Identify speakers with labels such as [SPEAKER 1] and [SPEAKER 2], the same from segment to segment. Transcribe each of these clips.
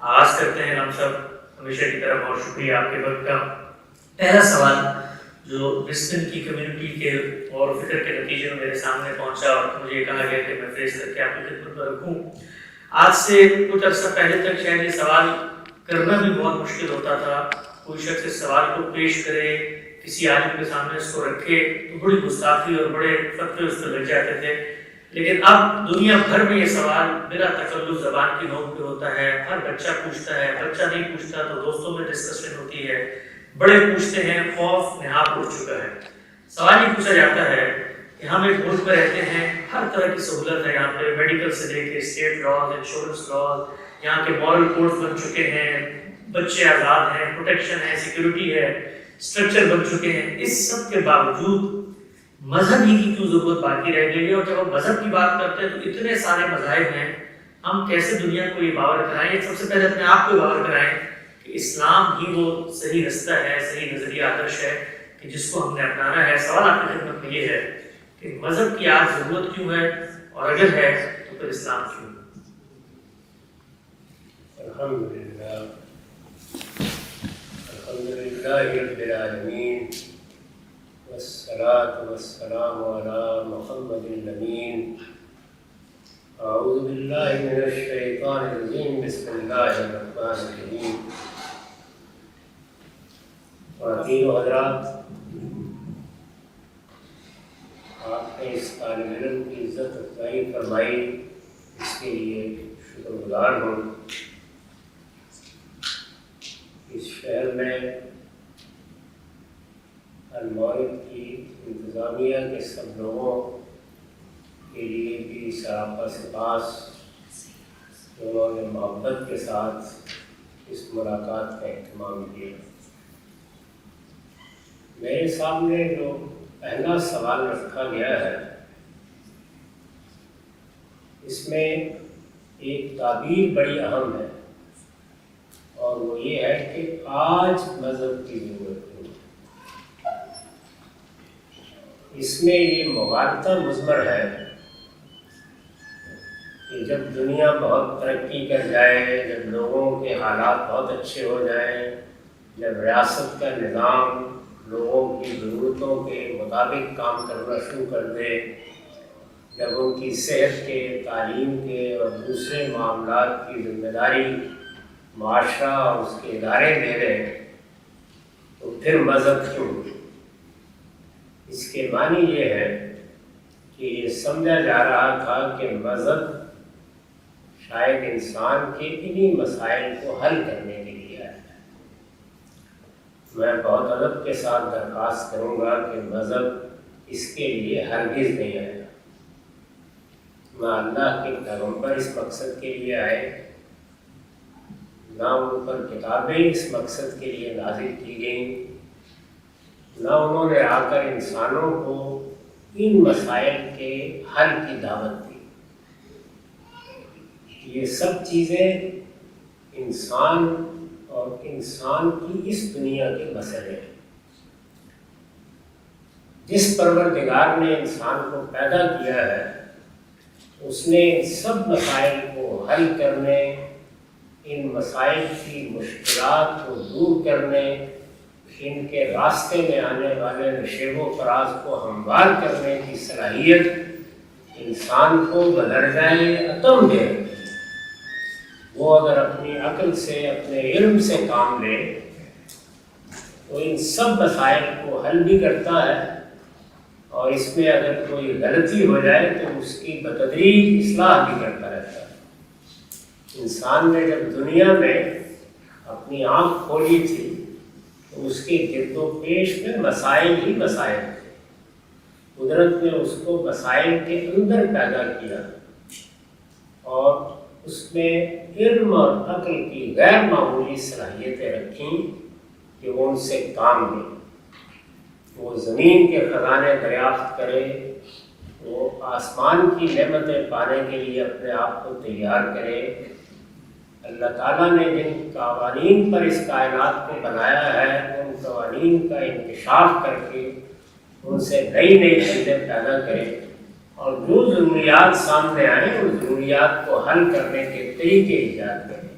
[SPEAKER 1] آغاز کرتے ہیں ہم سب ہمیشہ کی طرف، اور شکریہ آپ کے وقت کا۔ پہلا سوال جو برسبن کی کمیونٹی کے غور و فکر کے نتیجے میں میرے سامنے پہنچا اور مجھے یہ کہا گیا کہ میں فیس کر کے آپ کی خدمت میں رکھوں۔ آج سے کچھ عرصہ پہلے تک شاید یہ سوال کرنا بھی بہت مشکل ہوتا تھا، کوئی شخص اس سوال کو پیش کرے، کسی عالم کے سامنے اس کو رکھے تو بڑی گستاخی اور بڑے فتوے اس پہ لگ جاتے تھے، لیکن اب دنیا بھر میں یہ سوال بلا تکلف زبان کی نوک پہ ہوتا ہے، ہر بچہ پوچھتا ہے، بچہ نہیں پوچھتا تو دوستوں میں ڈسکشن ہوتی ہے، بڑے پوچھتے ہیں، خوف نہاد اٹھ چکا ہے۔ سوال یہ پوچھا جاتا ہے کہ ہم ایک ملک میں رہتے ہیں، ہر طرح کی سہولت ہے یہاں پہ، میڈیکل سے لے کے اسٹیٹ لاز، انشورنس لاز، یہاں کے مورل کوڈز بن چکے ہیں، بچے آزاد ہیں، پروٹیکشن ہے، سیکیورٹی ہے، اسٹرکچر بن چکے ہیں۔ اس سب کے باوجود مذہب ہی کی کیوں ضرورت باقی رہ گئی ہے؟ اور جب ہم مذہب کی بات کرتے ہیں تو اتنے سارے مذاہب ہیں، ہم کیسے دنیا کو یہ باور کرائیں؟ سب سے پہلے اپنے آپ کو باور کرائیں کہ اسلام ہی وہ صحیح رستہ ہے، صحیح نظریہ آدرش ہے کہ جس کو ہم نے اپنانا ہے۔ سوال آپ کی خدمت میں یہ ہے کہ مذہب کی آج ضرورت کیوں ہے، اور اگر ہے تو پھر اسلام کیوں؟
[SPEAKER 2] الحمدللہ رب العالمین، والصلاة والسلام علی محمد الامین۔ اعوذ باللہ من الشیطان الرجیم، بسم اللہ الرحمن الرحیم۔ خواتین و حضرات، آپ نے اس طالب علم کی عزت افزائی فرمائی، اس کے لیے شکر گزار ہوں۔ اس شہر میں المعرض کی انتظامیہ کے سب لوگوں کے لیے بھی سراپا سپاس کہ انہوں نے محبت کے ساتھ اس ملاقات کا اہتمام کیا۔ میرے سامنے جو پہلا سوال رکھا گیا ہے، اس میں ایک تعبیر بڑی اہم ہے، اور وہ یہ ہے کہ آج مذہب کی ضرورت ہے۔ اس میں یہ مغالطہ مضمر ہے کہ جب دنیا بہت ترقی کر جائے، جب لوگوں کے حالات بہت اچھے ہو جائیں، جب ریاست کا نظام لوگوں کی ضرورتوں کے مطابق کام کرنا شروع کر دے، جب ان کی صحت کے، تعلیم کے اور دوسرے معاملات کی ذمہ داری معاشرہ اور اس کے ادارے دے رہے، تو پھر مذہب کیوں؟ اس کے معنی یہ ہے کہ یہ سمجھا جا رہا تھا کہ مذہب شاید انسان کے انہی مسائل کو حل کرنے کے لیے آیا ہے۔ میں بہت ادب کے ساتھ درخواست کروں گا کہ مذہب اس کے لیے ہرگز نہیں آیا۔ نہ اللہ کے پیغمبر اس مقصد کے لیے آئے، نہ ان پر کتابیں اس مقصد کے لیے نازل کی گئیں، نہ انہوں نے آ کر انسانوں کو ان مسائل کے حل کی دعوت دی۔ یہ سب چیزیں انسان اور انسان کی اس دنیا کے مسئلے ہیں۔ جس پروردگار نے انسان کو پیدا کیا ہے، اس نے ان سب مسائل کو حل کرنے، ان مسائل کی مشکلات کو دور کرنے، ان کے راستے میں آنے والے نشیب و فراز کو ہموار کرنے کی صلاحیت انسان کو بدرجۂ عطم دے۔ وہ اگر اپنی عقل سے، اپنے علم سے کام لے تو ان سب مسائل کو حل بھی کرتا ہے، اور اس میں اگر کوئی غلطی ہو جائے تو اس کی بتدریج اصلاح بھی کرتا رہتا ہے۔ انسان نے جب دنیا میں اپنی آنکھ کھولی تھی تو اس کے گرد و پیش میں مسائل ہی مسائل تھے۔ قدرت نے اس کو مسائل کے اندر پیدا کیا، اور اس میں علم اور عقل کی غیر معمولی صلاحیتیں رکھیں کہ وہ ان سے کام لیں۔ وہ زمین کے خزانے دریافت کرے، وہ آسمان کی نعمتیں پانے کے لیے اپنے آپ کو تیار کرے۔ اللہ تعالیٰ نے جن قوانین پر اس کائنات کو بنایا ہے، ان قوانین کا انکشاف کر کے ان سے نئی نئی چیزیں پیدا کرے، اور جو ضروریات سامنے آئیں ان ضروریات کو حل کرنے کے طریقے ایجاد کریں۔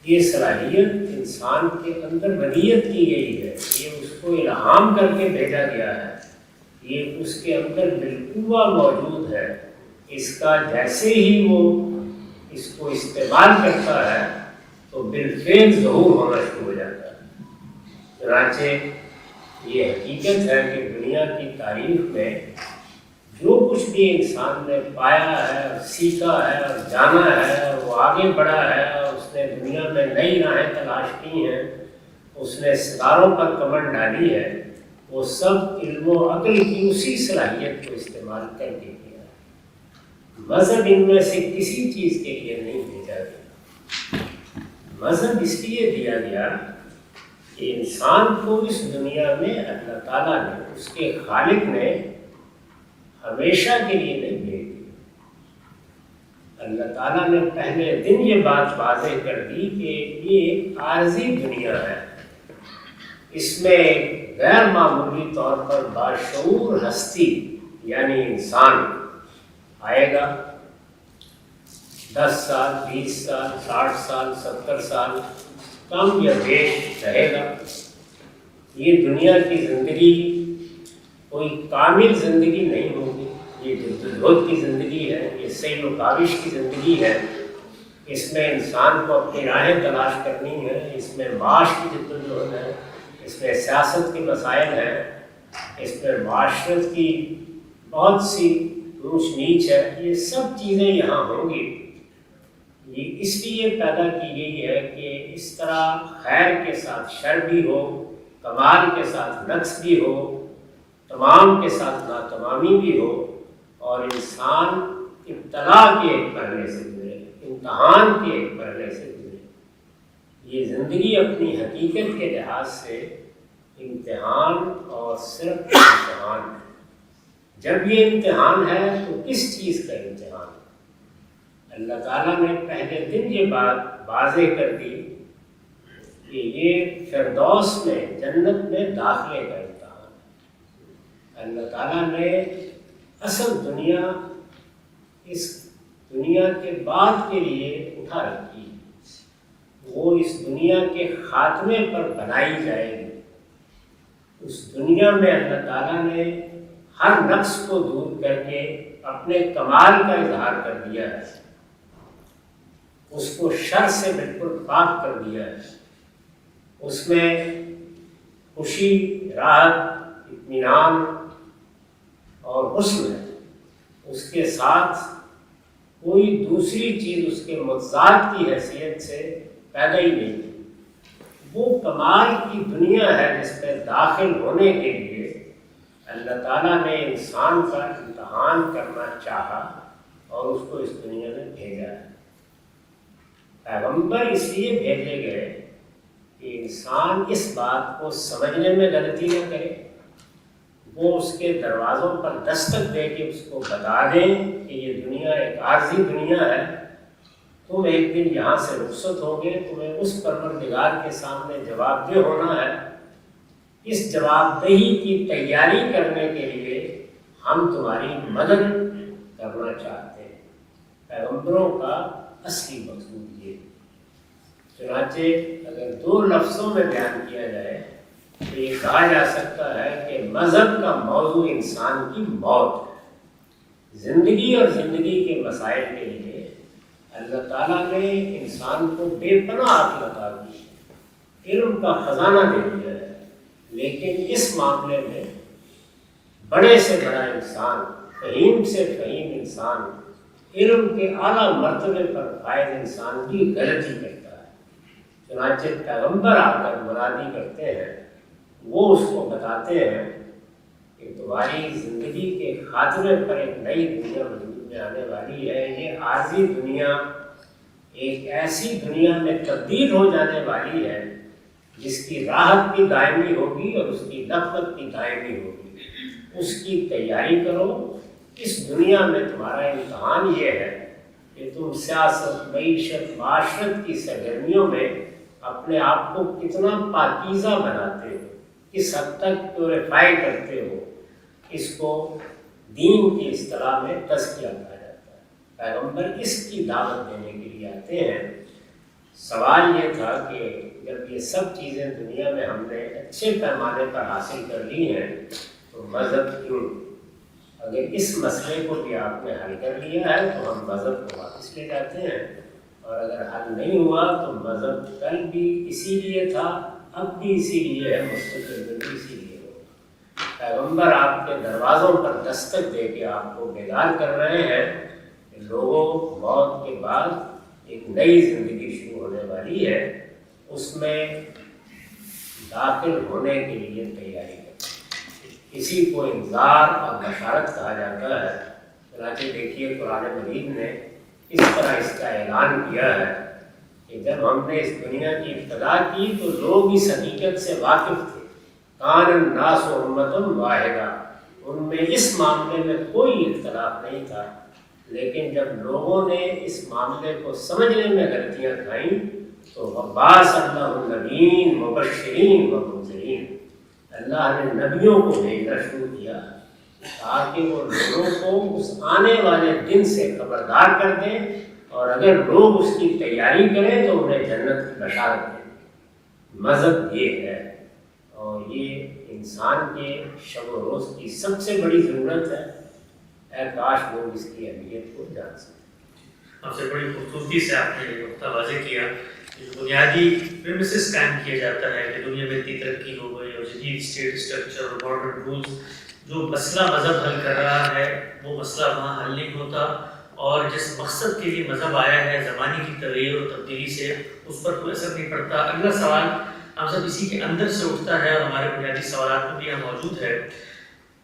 [SPEAKER 2] یہ صلاحیت انسان کے اندر ودیت کی گئی ہے، یہ اس کو الہام کر کے بھیجا گیا ہے، یہ اس کے اندر بالقوہ موجود ہے۔ اس کا جیسے ہی وہ اس کو استعمال کرتا ہے تو بالفعل ظہور ہونا شروع ہو جاتا ہے۔ چنانچہ یہ حقیقت ہے کہ دنیا کی تاریخ میں جو کچھ بھی انسان نے پایا ہے اور سیکھا ہے اور جانا ہے اور وہ آگے بڑھا ہے اور اس نے دنیا میں نئی راہیں تلاش کی ہیں، اس نے ستاروں پر کمر ڈالی ہے، وہ سب علم و عقل کی اسی صلاحیت کو استعمال کر کے کیا ہے۔ مذہب ان میں سے کسی چیز کے لیے نہیں بھیجا گیا۔ مذہب اس لیے دیا گیا کہ انسان کو اس دنیا میں اللہ تعالیٰ نے، اس کے خالق نے ہمیشہ کے لیے نہیں بھیج دیا۔ اللہ تعالیٰ نے پہلے دن یہ بات واضح کر دی کہ یہ ایک عارضی دنیا ہے، اس میں غیر معمولی طور پر باشعور ہستی یعنی انسان آئے گا، 10 سال 20 سال 60 سال 70 سال کم یا بیش رہے گا۔ یہ دنیا کی زندگی کوئی کامل زندگی نہیں ہوگی، یہ جدوجہد کی زندگی ہے، یہ سیر و کاوش کی زندگی ہے۔ اس میں انسان کو اپنی راہیں تلاش کرنی ہے، اس میں معاش کی جدوجہد ہے، اس میں سیاست کے مسائل ہیں، اس میں معاشرت کی بہت سی اونچ نیچ ہے، یہ سب چیزیں یہاں ہوں گی۔ یہ اس لیے پیدا کی گئی ہے کہ اس طرح خیر کے ساتھ شر بھی ہو، کمال کے ساتھ نقص بھی ہو، تمام کے ساتھ ناتمامی بھی ہو، اور انسان ابتلا کے ایک مرحلے سے گزرے، امتحان کے ایک مرحلے سے گزرے۔ یہ زندگی اپنی حقیقت کے لحاظ سے امتحان اور صرف امتحان ہے۔ جب یہ امتحان ہے تو کس چیز کا امتحان ہے؟ اللہ تعالیٰ نے پہلے دن یہ بات واضح کر دی کہ یہ فردوس میں، جنت میں داخلے کا امتحان ہے۔ اللہ تعالیٰ نے اصل دنیا اس دنیا کے بعد کے لیے اٹھا رکھی، وہ اس دنیا کے خاتمے پر بنائی جائے گی۔ اس دنیا میں اللہ تعالیٰ نے ہر نقص کو دور کر کے اپنے کمال کا اظہار کر دیا ہے، اس کو شر سے بالکل پاک کر دیا ہے۔ اس میں خوشی، راحت، اطمینان اور حسن ہے، اس کے ساتھ کوئی دوسری چیز اس کے متضاد کی حیثیت سے پیدا ہی نہیں۔ وہ کمال کی دنیا ہے جس میں داخل ہونے کے لیے اللہ تعالیٰ نے انسان کا امتحان کرنا چاہا اور اس کو اس دنیا میں بھیجا ہے۔ پیغمبر اس لیے بھیجے گئے کہ انسان اس بات کو سمجھنے میں غلطی نہ کرے، وہ اس کے دروازوں پر دستک دے کے اس کو بتا دیں کہ یہ دنیا ایک عارضی دنیا ہے، تم ایک دن یہاں سے رخصت ہوگے، تمہیں اس پروردگار کے سامنے جواب دہ ہونا ہے۔ اس جواب دہی کی تیاری کرنے کے لیے ہم تمہاری مدد کرنا چاہتے ہیں۔ پیغمبروں کا اصلی مقصود یہ۔ چنانچہ اگر 2 لفظوں میں بیان کیا جائے تو یہ کہا جا سکتا ہے کہ مذہب کا موضوع انسان کی موت ہے۔ زندگی اور زندگی کے مسائل کے لیے اللہ تعالیٰ نے انسان کو بے پناہ عقل عطا کی، علم کا خزانہ دے دیا ہے، لیکن اس معاملے میں بڑے سے بڑا انسان، فہیم سے فہیم انسان، علم کے اعلیٰ مرتبے پر فائز انسان بھی غلطی کرتا ہے۔ چنانچہ پیغمبر آ کر منادی کرتے ہیں، وہ اس کو بتاتے ہیں کہ تمہاری زندگی کے خاتمے پر ایک نئی دنیا وجود میں آنے والی ہے۔ یہ عارضی دنیا ایک ایسی دنیا میں تبدیل ہو جانے والی ہے جس کی راحت بھی دائمی ہوگی اور اس کی نفرت بھی دائمی ہوگی۔ اس کی تیاری کرو۔ اس دنیا میں تمہارا امتحان یہ ہے کہ تم سیاست، معیشت، معاشرت کی سرگرمیوں میں اپنے آپ کو کتنا پاکیزہ بناتے ہو، کس حد تک پیوریفائی کرتے ہو۔ اس کو دین کی اصطلاح میں تزکیہ کہا جاتا ہے۔ پیغمبر اس کی دعوت دینے کے لیے آتے ہیں۔ سوال یہ تھا کہ جب یہ سب چیزیں دنیا میں ہم نے اچھے پیمانے پر حاصل کر لی ہیں تو مذہب کیوں؟ اگر اس مسئلے کو بھی آپ نے حل کر لیا ہے تو ہم مذہب کو واپس لے جاتے ہیں، اور اگر حل نہیں ہوا تو مذہب کل بھی اسی لیے تھا، اب بھی اسی لیے ہے، مستقبل میں بھی اسی لیے ہوگا۔ پیغمبر آپ کے دروازوں پر دستک دے کے آپ کو بیدار کر رہے ہیں کہ لوگوں، موت کے بعد ایک نئی زندگی شروع ہونے والی ہے، اس میں داخل ہونے کے لیے تیاری کریں۔ اسی کو انذار اور بشارت کہا جاتا ہے۔ چنانچہ دیکھیے قرآن مجید نے اس طرح اس کا اعلان کیا ہے کہ جب ہم نے اس دنیا کی ابتدا کی تو لوگ اس حقیقت سے واقف تھے، کان الناس امۃ واحدہ، ان میں اس معاملے میں کوئی اختلاف نہیں تھا، لیکن جب لوگوں نے اس معاملے کو سمجھنے میں غلطیاں کھائیں تو وبعث اللہ النبیین مبشرین و منذرین، اللہ نے نبیوں کو بھیجنا شروع کیا تاکہ وہ لوگوں کو اس آنے والے دن سے خبردار کر دیں، اور اگر لوگ اس کی تیاری کریں تو انہیں جنت کی بشارت دیں۔ مذہب یہ ہے، اور یہ انسان کے شب و روز کی سب سے بڑی ضرورت ہے۔ اے کاش لوگ اس کی اہمیت کو جان سکیں۔
[SPEAKER 1] آپ سے بڑی خوبصورتی سے آپ نے یہ نقطہ واضح کیا کہ جو بنیادی پریمیسز قائم کیا جاتا ہے کہ دنیا میں اتنی ترقی ہو گئی اور جدید اسٹیٹ اسٹرکچر اور ماڈرن رولز، جو مسئلہ مذہب حل کر رہا ہے وہ مسئلہ وہاں حل نہیں ہوتا، اور جس مقصد کے لیے مذہب آیا ہے زمانے کی تغیر اور تبدیلی سے اس پر کوئی اثر نہیں پڑتا۔ اگلا سوال ہم سب اسی کے اندر سے اٹھتا ہے اور ہمارے بنیادی سوالات میں بھی یہاں موجود ہے۔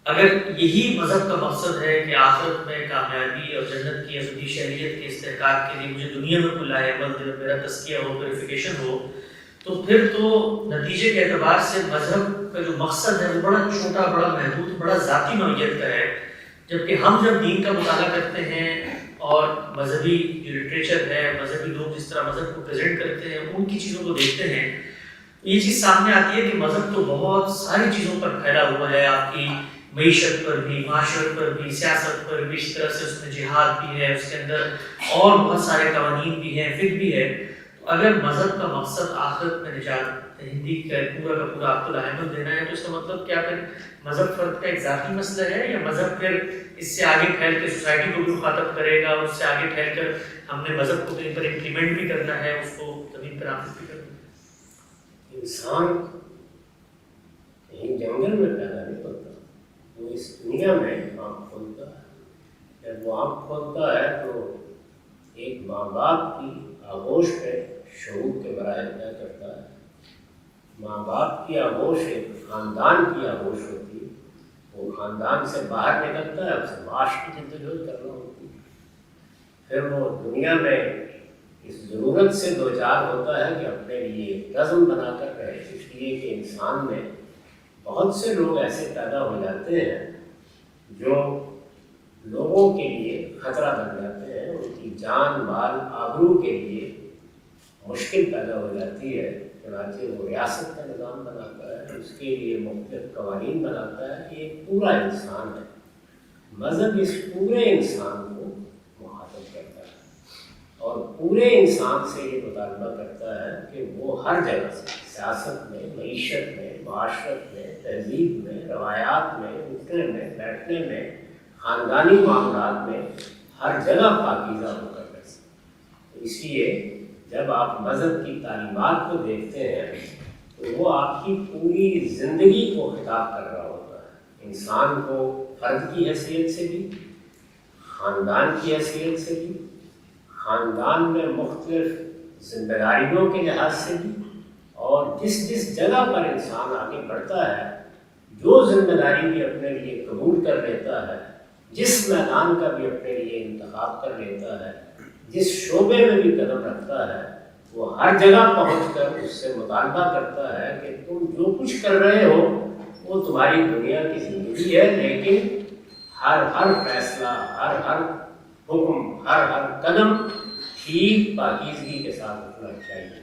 [SPEAKER 1] اگر یہی مذہب کا مقصد ہے کہ آخرت میں کامیابی اور جنت کی ابدی شہریت کے استحقاق کے لیے مجھے دنیا میں کوئی لائے عمل دے، میرا تزکیہ ہو، پیوریفیکیشن ہو، تو پھر تو نتیجے کے اعتبار سے مذہب کا جو مقصد ہے وہ بڑا چھوٹا، بڑا محدود، بڑا ذاتی نوعیت کا ہے۔ جبکہ ہم جب دین کا مطالعہ کرتے ہیں اور مذہبی جو لٹریچر ہے، مذہبی لوگ جس طرح مذہب کو پریزنٹ کرتے ہیں، ان کی چیزوں کو دیکھتے ہیں، یہ چیز سامنے آتی ہے کہ مذہب تو بہت ساری چیزوں پر پھیلا ہوا ہے، آپ کی معیشت پر بھی، معاشرت پر بھی، سیاست پر بھی، اس طرح سے اس میں جہاد بھی ہے، اس کے اندر اور بہت سارے قوانین بھی ہیں، فقہ بھی ہے۔ تو اگر مذہب کا مقصد آخرت میں نجات دہندگی کا پورا آپ کو لاہمت دینا ہے تو اس کا مطلب کیا پھر مذہب فرد کا ایک ذاتی مسئلہ ہے، یا مذہب پھر اس سے آگے پھیل کے سوسائٹی کو بھی مخاطب کرے گا، اس سے آگے پھیل کر ہم نے مذہب کو کہیں پر امپلیمنٹ بھی کرنا ہے، اس کو زمین پر نافذ بھی کرنا ہے؟
[SPEAKER 2] انسان کہیں جنگل میں پیدا نہیں ہوتا، وہ اس دنیا میں آنکھ کھولتا ہے۔ جب وہ آنکھ کھولتا ہے تو ایک ماں باپ کی آغوش پہ شعور کے مراحل طے کرتا ہے۔ ماں باپ کی آغوش ایک خاندان کی آغوش ہوتی ہے، وہ خاندان سے باہر نکلتا ہے، اسے معاش کی جدوجہد کرنا ہوتی ہے، پھر وہ دنیا میں اس ضرورت سے دوچار ہوتا ہے کہ اپنے لیے نظم بنا کر رہے، اس لیے کہ انسان میں بہت سے لوگ ایسے پیدا ہو جاتے ہیں جو لوگوں کے لیے خطرہ بن جاتے ہیں، ان کی جان مال آبرو کے لیے مشکل پیدا ہو جاتی ہے۔ چنانچہ وہ ریاست کا نظام بناتا ہے، اس کے لیے مختلف قوانین بناتا ہے، یہ ایک پورا انسان ہے۔ مذہب اس پورے انسان کو مخاطب کرتا ہے اور پورے انسان سے یہ مطالبہ کرتا ہے کہ وہ ہر جگہ سے، سیاست میں، معیشت میں، معاشرت میں، تہذیب میں، روایات میں، اٹھنے میں، بیٹھنے میں، خاندانی معاملات میں، ہر جگہ پاکیزہ ہو کر رہ سکے۔ اس لیے جب آپ مذہب کی تعلیمات کو دیکھتے ہیں تو وہ آپ کی پوری زندگی کو خطاب کر رہا ہوتا ہے، انسان کو فرد کی حیثیت سے بھی، خاندان کی حیثیت سے بھی، خاندان میں مختلف ذمہ داریوں کے لحاظ سے بھی، اور جس جس جگہ پر انسان آگے بڑھتا ہے، جو ذمہ داری بھی اپنے لیے قبول کر لیتا ہے، جس میدان کا بھی اپنے لیے انتخاب کر لیتا ہے، جس شعبے میں بھی قدم رکھتا ہے، وہ ہر جگہ پہنچ کر اس سے مطالبہ کرتا ہے کہ تم جو کچھ کر رہے ہو وہ تمہاری دنیا کی زندگی ہے، لیکن ہر فیصلہ، ہر حکم، ہر قدم ٹھیک پاکیزگی کے ساتھ اٹھنا چاہیے۔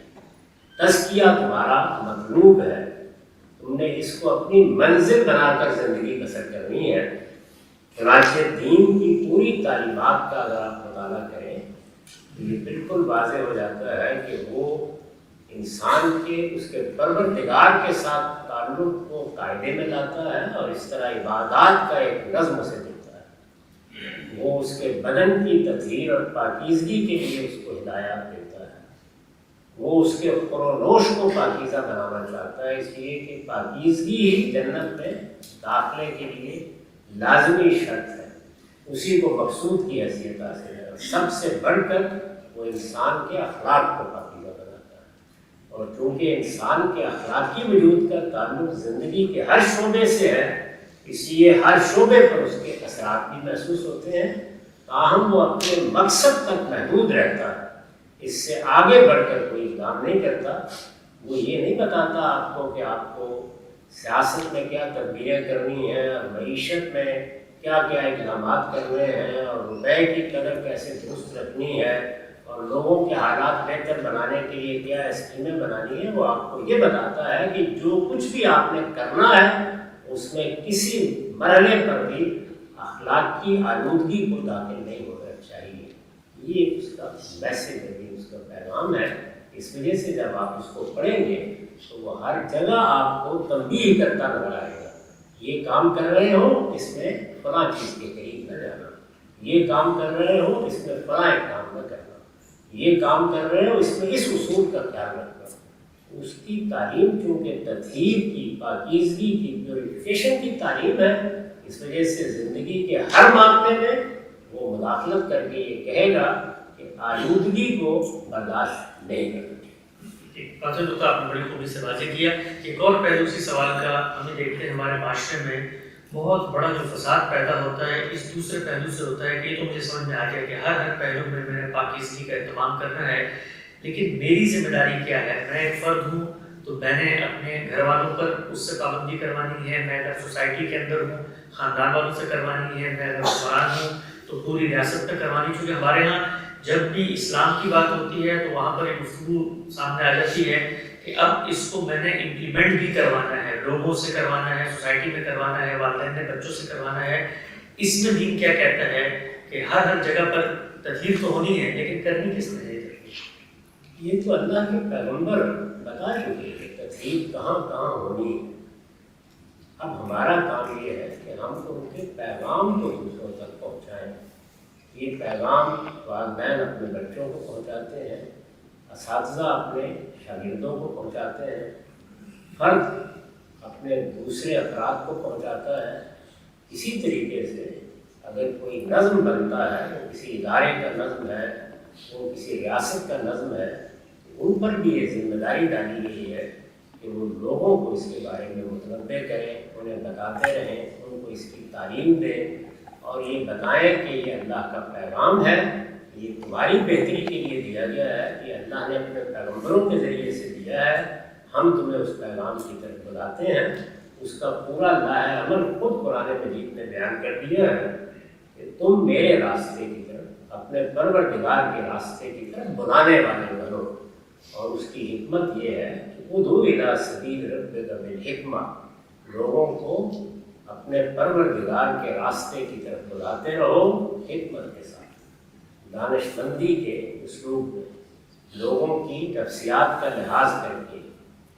[SPEAKER 2] تزکیہ تمہارا مطلوب ہے، تم نے اس کو اپنی منزل بنا کر زندگی بسر کرنی ہے۔ چنانچہ دین کی پوری تعلیمات کا اگر آپ مطالعہ کریں، یہ بالکل واضح ہو جاتا ہے کہ وہ انسان کے اس کے پروردگار کے ساتھ تعلق کو قاعدے میں لاتا ہے اور اس طرح عبادات کا ایک نظم اسے دیتا ہے۔ وہ اس کے بدن کی تطہیر اور پاکیزگی کے لیے اس کو ہدایات دیتا ہے۔ وہ اس کے خروش کو پاکیزہ بنانا چاہتا ہے، اس لیے کہ پاکیزگی ہی جنت میں داخلے کے لیے لازمی شرط ہے، اسی کو مقصود کی حیثیت حاصل ہے۔ سب سے بڑھ کر وہ انسان کے اخلاق کو پاکیزہ بناتا ہے، اور چونکہ انسان کے اخلاقی وجود کا تعلق زندگی کے ہر شعبے سے ہے، اس لیے ہر شعبے پر اس کے اثرات بھی محسوس ہوتے ہیں، تاہم وہ اپنے مقصد تک محدود رہتا ہے، اس سے آگے بڑھ کر کوئی کام نہیں کرتا۔ وہ یہ نہیں بتاتا آپ کو کہ آپ کو سیاست میں کیا تبدیلیاں کرنی ہیں، اور معیشت میں کیا کیا اقدامات کرنے ہیں، اور روپے کی قدر کیسے درست رکھنی ہے، اور لوگوں کے حالات بہتر بنانے کے لیے کیا اسکیمیں بنانی ہیں۔ وہ آپ کو یہ بتاتا ہے کہ جو کچھ بھی آپ نے کرنا ہے اس میں کسی مرحلے پر بھی اخلاق کی آلودگی کو داخل نہیں ہونا چاہیے۔ یہ اس کا میسیج ہے، یہ اس کا پیغام ہے۔ اس وجہ سے جب آپ اس کو پڑھیں گے تو وہ ہر جگہ آپ کو تنبیہ کرتا نظر آئے گا۔ یہ کام کر رہے ہو اس میں فلاں چیز کے قریب نہ جانا، یہ کام کر رہے ہو اس میں فلاں کام نہ کرنا، یہ کام کر رہے ہو اس میں اس اصول کا خیال رکھنا۔ اس کی تعلیم چونکہ تطہیر کی، پاکیزگی کی، پیوریفیکیشن کی تعلیم ہے، اس وجہ سے زندگی کے ہر معاملے میں وہ مداخلت کر کے یہ کہے گا کہ آلودگی کو برداشت نہیں کرنا۔
[SPEAKER 1] قاضی نقطہ آپ نے بڑی خوبی سے واضح کیا۔ ایک اور پہلو اسی سوال کا ہمیں دیکھتے ہیں ہمارے معاشرے میں بہت بڑا جو فساد پیدا ہوتا ہے، اس دوسرے پہلو سے ہوتا ہے کہ یہ تو مجھے سمجھ میں آ گیا کہ ہر پہلو میں میں نے پاکیزگی کا اہتمام کرنا ہے، لیکن میری ذمہ داری کیا ہے؟ میں ایک فرد ہوں تو میں نے اپنے گھر والوں پر اس سے پابندی کروانی ہے، میں اگر سوسائٹی کے اندر ہوں خاندان والوں سے کروانی ہے، میں اگر حکمران ہوں تو پوری ریاست میں کروانی، چونکہ ہمارے ہاں جب بھی اسلام کی بات ہوتی ہے تو وہاں پر ایک گفتگو سامنے آ جاتی ہے کہ اب اس کو میں نے امپلیمنٹ بھی کروانا ہے، لوگوں سے کروانا ہے، سوسائٹی میں کروانا ہے، والدین نے بچوں سے کروانا ہے۔ اس میں دین کیا کہتا ہے کہ ہر جگہ پر تطہیر تو ہونی ہے، لیکن کرنی کس نے ہے؟
[SPEAKER 2] یہ تو اللہ کے پیغمبر بتا چکے کہ تطہیر کہاں کہاں ہونی ہے۔ اب ہمارا کام یہ ہے کہ ہم ان کے پیغام کو دوسروں تک پہنچائیں۔ یہ پیغام والدین اپنے بچوں کو پہنچاتے ہیں، اساتذہ اپنے شاگردوں کو پہنچاتے ہیں، فرد اپنے دوسرے افراد کو پہنچاتا ہے۔ اسی طریقے سے اگر کوئی نظم بنتا ہے، وہ کسی ادارے کا نظم ہے، وہ کسی ریاست کا نظم ہے، ان پر بھی یہ ذمہ داری ڈالی گئی ہے کہ وہ لوگوں کو اس کے بارے میں متنبع کریں، انہیں بتاتے رہیں، ان کو اس کی تعلیم دیں، اور یہ بتائیں کہ یہ اللہ کا پیغام ہے، یہ تمہاری بہتری کے لیے دیا گیا ہے، یہ اللہ نے اپنے پیغمبروں کے ذریعے سے دیا ہے، ہم تمہیں اس پیغام کی طرف بلاتے ہیں۔ اس کا پورا لاہ عمل خود قرآن مجید نے بیان کر دیا ہے کہ تم میرے راستے کی طرف، اپنے پروردگار کے راستے کی طرف بلانے والے بنو۔ اور اس کی حکمت یہ ہے کہ ادعو الی سبیل ربک بالحکمہ، لوگوں کو اپنے پروردگار کے راستے کی طرف بلاتے رہو حکمت کے ساتھ، دانش مندی کے اسلوب میں، لوگوں کی نفسیات کا لحاظ کر کے،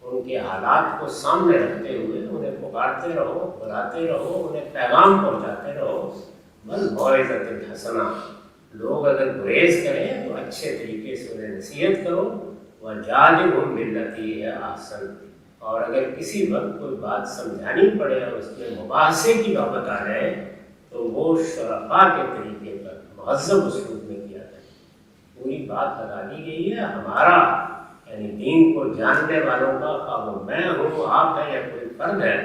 [SPEAKER 2] ان کے حالات کو سامنے رکھتے ہوئے انہیں پکارتے رہو، بلاتے رہو، انہیں پیغام پہنچاتے رہو۔ بالموعظۃ الحسنہ، لوگ اگر گریز کریں تو اچھے طریقے سے انہیں نصیحت کرو، وجادلہم باللتی ہی احسن، اور اگر کسی وقت کوئی بات سمجھانی پڑے اور اس میں مباحثے کی نوبت آ جائے تو وہ شرفاء کے طریقے پر مہذب اسلوب میں کیا جائے۔ پوری بات بتا دی گئی ہے۔ ہمارا یعنی دین کو جاننے والوں کا، خواہ وہ میں ہوں، آپ ہیں یا کوئی فرد ہے،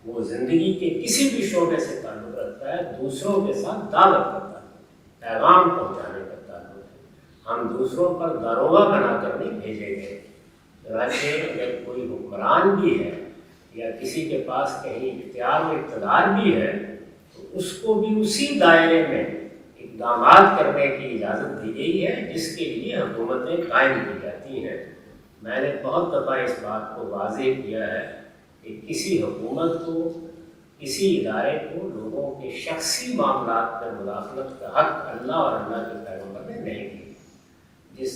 [SPEAKER 2] وہ زندگی کے کسی بھی شعبے سے تعلق رکھتا ہے، دوسروں کے ساتھ دعوت کرتا ہے، پیغام پہنچانے کا تعلق ہے۔ ہم دوسروں پر داروغہ بنا کر نہیں بھیجیں گے۔ چنانچہ اگر کوئی حکمران بھی ہے یا کسی کے پاس کہیں اختیار و اقتدار بھی ہے تو اس کو بھی اسی دائرے میں اقدامات کرنے کی اجازت دی گئی ہے جس کے لیے حکومتیں قائم کی جاتی ہیں۔ میں نے بہت دفعہ اس بات کو واضح کیا ہے کہ کسی حکومت کو، کسی ادارے کو لوگوں کے شخصی معاملات میں مداخلت کا حق اللہ اور اللہ کے پیغمبر نے نہیں دیا۔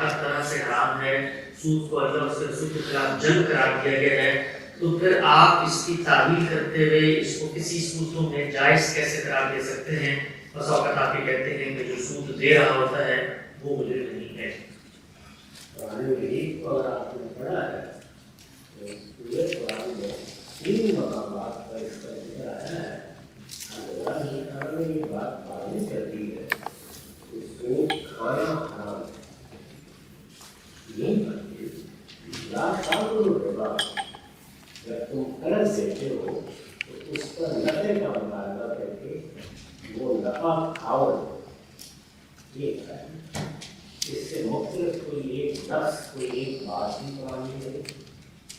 [SPEAKER 1] ہر طرح سے حرام ہے، سود کو اللہ اور اس کے رسول کے خلاف جنگ قرار دیا گیا ہے، تو پھر آپ اس کی تعویل کرتے ہوئے اس کو کسی صورتوں میں جائز کیسے قرار دے سکتے ہیں؟ بس اوقات آپ یہ کہتے ہیں کہ جو سود دے رہا ہوتا ہے وہ مجھے نہیں ہے۔
[SPEAKER 2] قرآن مجید کو اگر آپ نے پڑھا ہے تو پورے قرآن میں 3 مقامات پر اس کا ذکر آیا ہے۔ اللہ تعالیٰ نے یہ بات واضح کر دی ہے کہ سود کھانا حرام ہے۔ یہ لا تاکلوا الربا، جب تم قرض دیتے ہو تو اس پر نفع کا مطالبہ کر کے وہ نفع کھاؤ۔ یہ ہے اس سے مختلف کوئی ایک لفظ، کوئی ایک بات ہی قرآن میں ہے،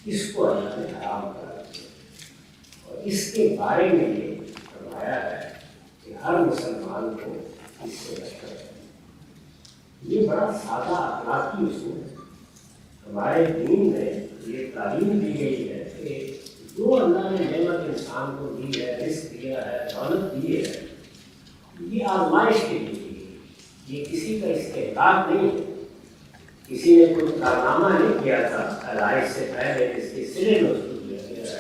[SPEAKER 2] اس کو اللہ نے حرام کرا دیا اور اس کے بارے میں یہ فرمایا ہے کہ ہر مسلمان کو اس سے بچنا چاہیے۔ یہ بڑا سادہ اخلاقی اصول ہے۔ ہمارے دین میں یہ تعلیم دی گئی ہے کہ جو اللہ نے نعمت انسان کو دی ہے، رزق دیا ہے، دولت دی ہے، یہ آزمائش کے لیے دی ہے، یہ کسی کا استحقاق نہیں ہے۔ کسی نے کوئی کارنامہ نہیں کیا تھا پیدائش سے پہلے جس کے سرے میں اس کو دیا گیا ہے۔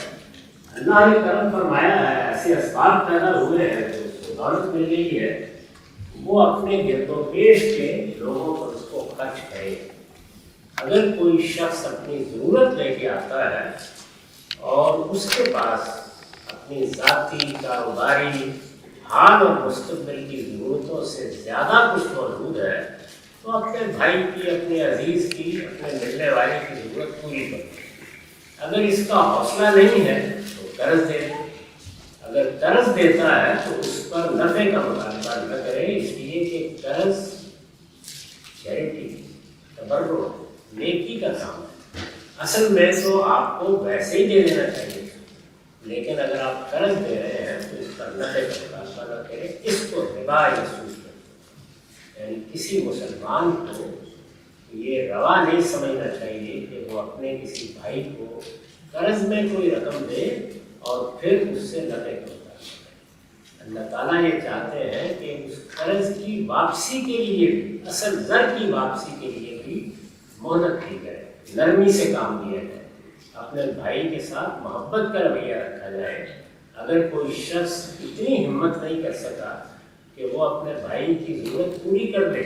[SPEAKER 2] اللہ نے کرم فرمایا ہے، ایسے اسباب پیدا ہوئے ہیں جو اس کو دولت مل گئی ہے، وہ اپنے گرد و پیش کے لوگوں پر اس کو خرچ کرے۔ اگر کوئی شخص اپنی ضرورت لے کے آتا ہے اور اس کے پاس اپنی ذاتی کاروباری حال اور مستقبل کی ضرورتوں سے زیادہ کچھ موجود ہے تو اپنے بھائی کی، اپنے عزیز کی، اپنے ملنے والے کی ضرورت پوری کرے۔ اگر اس کا حوصلہ نہیں ہے تو قرض دے دے۔ اگر قرض دیتا ہے تو اس پر نفع کا مطالبہ نہ کرے، اس لیے کہ قرض چیریٹی، تبرع، نیکی کا کام ہے۔ اصل میں تو آپ کو ویسے ہی دے دینا چاہیے، لیکن اگر آپ قرض دے رہے ہیں تو اس پر نفع کا مطالبہ نہ کریں، اس کو ربا یا سود کریں۔ یعنی کسی مسلمان کو یہ روا نہیں سمجھنا چاہیے کہ وہ اپنے کسی بھائی کو قرض میں کوئی رقم دے اور پھر اس سے نفع کا مطالبہ کرے۔ اللہ تعالیٰ یہ چاہتے ہیں کہ اس قرض کی واپسی کے لیے بھی، اصل زر کی واپسی کے لیے بھی مہلت دی جائے، نرمی سے کام لیا جائے، اپنے بھائی کے ساتھ محبت کا رویہ رکھا جائے۔ اگر کوئی شخص اتنی ہمت نہیں کر سکا کہ وہ اپنے بھائی کی ضرورت پوری کر دے،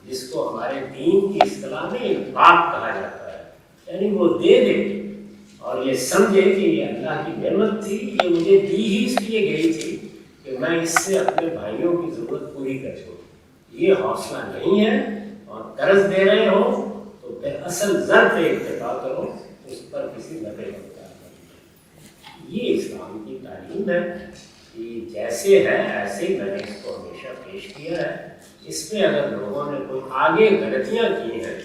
[SPEAKER 2] جس کو ہمارے دین کی اصطلاح میں انفاق کہا جاتا ہے، یعنی وہ دے دے اور یہ سمجھے کہ یہ اللہ کی نعمت تھی، یہ مجھے دی ہی اس لیے گئی تھی کہ میں اس سے اپنے بھائیوں کی ضرورت پوری کر سکوں، یہ حوصلہ نہیں ہے، اور قرض دے رہے ہو تو پھر اصل زر پہ اتفاق کرو، اس پر کسی نفع کا مطالبہ نہیں۔ یہ اسلام کی تعلیم ہے کہ جیسے ہے ایسے ہی میں نے اس کو ہمیشہ پیش کیا ہے۔ اس میں اگر لوگوں نے کوئی آگے غلطیاں کی ہیں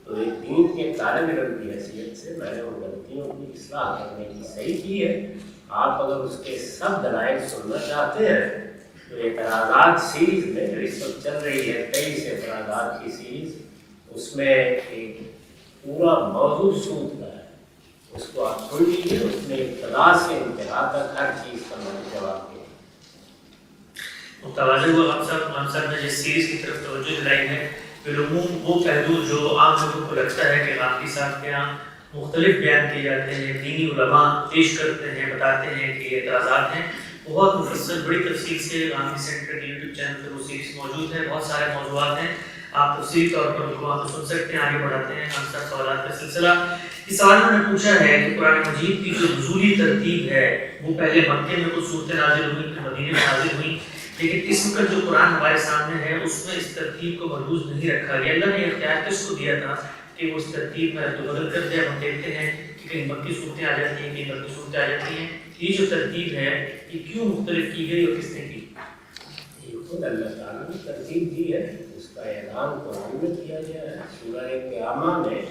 [SPEAKER 2] تو ایک دین کے طالب علم کی حیثیت سے میں نے ان غلطیوں کی اصلاح کرنے کی صحیح کی ہے۔ آپ اگر اس کے سب دلائل سننا چاہتے ہیں تو اعتراضات سیریز میں جو اس وقت چل رہی ہے، 23 اعتراضات کی سیریز، اس میں ایک پورا موضوع سود کا ہے، اس کو آپ سن لیجیے۔ اس میں ابتدا سے انتہا تک ہر چیز کا میں نے جواب دیا۔
[SPEAKER 1] متوازن ہوا ہم سب نے جس سیریز کی طرف توجہ دلائی ہے، بالعموم وہ پہلو جو عام لوگوں کو لگتا ہے کہ غامدی صاحب کے یہاں مختلف بیان کیے جاتے ہیں، دینی علماء پیش کرتے ہیں، بتاتے ہیں کہ یہ اعتراضات ہیں، بہت مفصل بڑی تفصیل سے غامدی سینٹر کے یوٹیوب چینل پر وہ سیریز موجود ہے، بہت سارے موضوعات ہیں، آپ تفصیلی طور پر ان کو وہاں سن سکتے ہیں۔ آگے بڑھاتے ہیں ہم سب سوالات کا سلسلہ۔ اس سوال میں نے پوچھا ہے کہ قرآن مجید کی جو نزولی ترتیب ہے وہ پہلے مکے میں کچھ صورتیں نازل ہوئی، پھر مدینے میں نازل ہوئی، لیکن اس وقت جو قرآن ہمارے سامنے ہے اس میں اس ترتیب کو محفوظ نہیں رکھا گیا۔ اللہ نے اختیار کس کو دیا تھا کہ وہ اس ترتیب میں رد و بدل کر دے؟ ہم دیکھتے ہیں کہ کہیں مکی صورتیں آ جاتی ہیں، کہیں مکی صورتیں آ جاتی ہیں۔ یہ جو ترتیب ہے یہ کیوں مختلف کی گئی اور کس نے کی؟
[SPEAKER 2] یہ خود اللہ تعالیٰ نے ترتیب دی ہے، اس کا اعلان قرآن میں کیا گیا ہے۔ سورہ قیامہ میں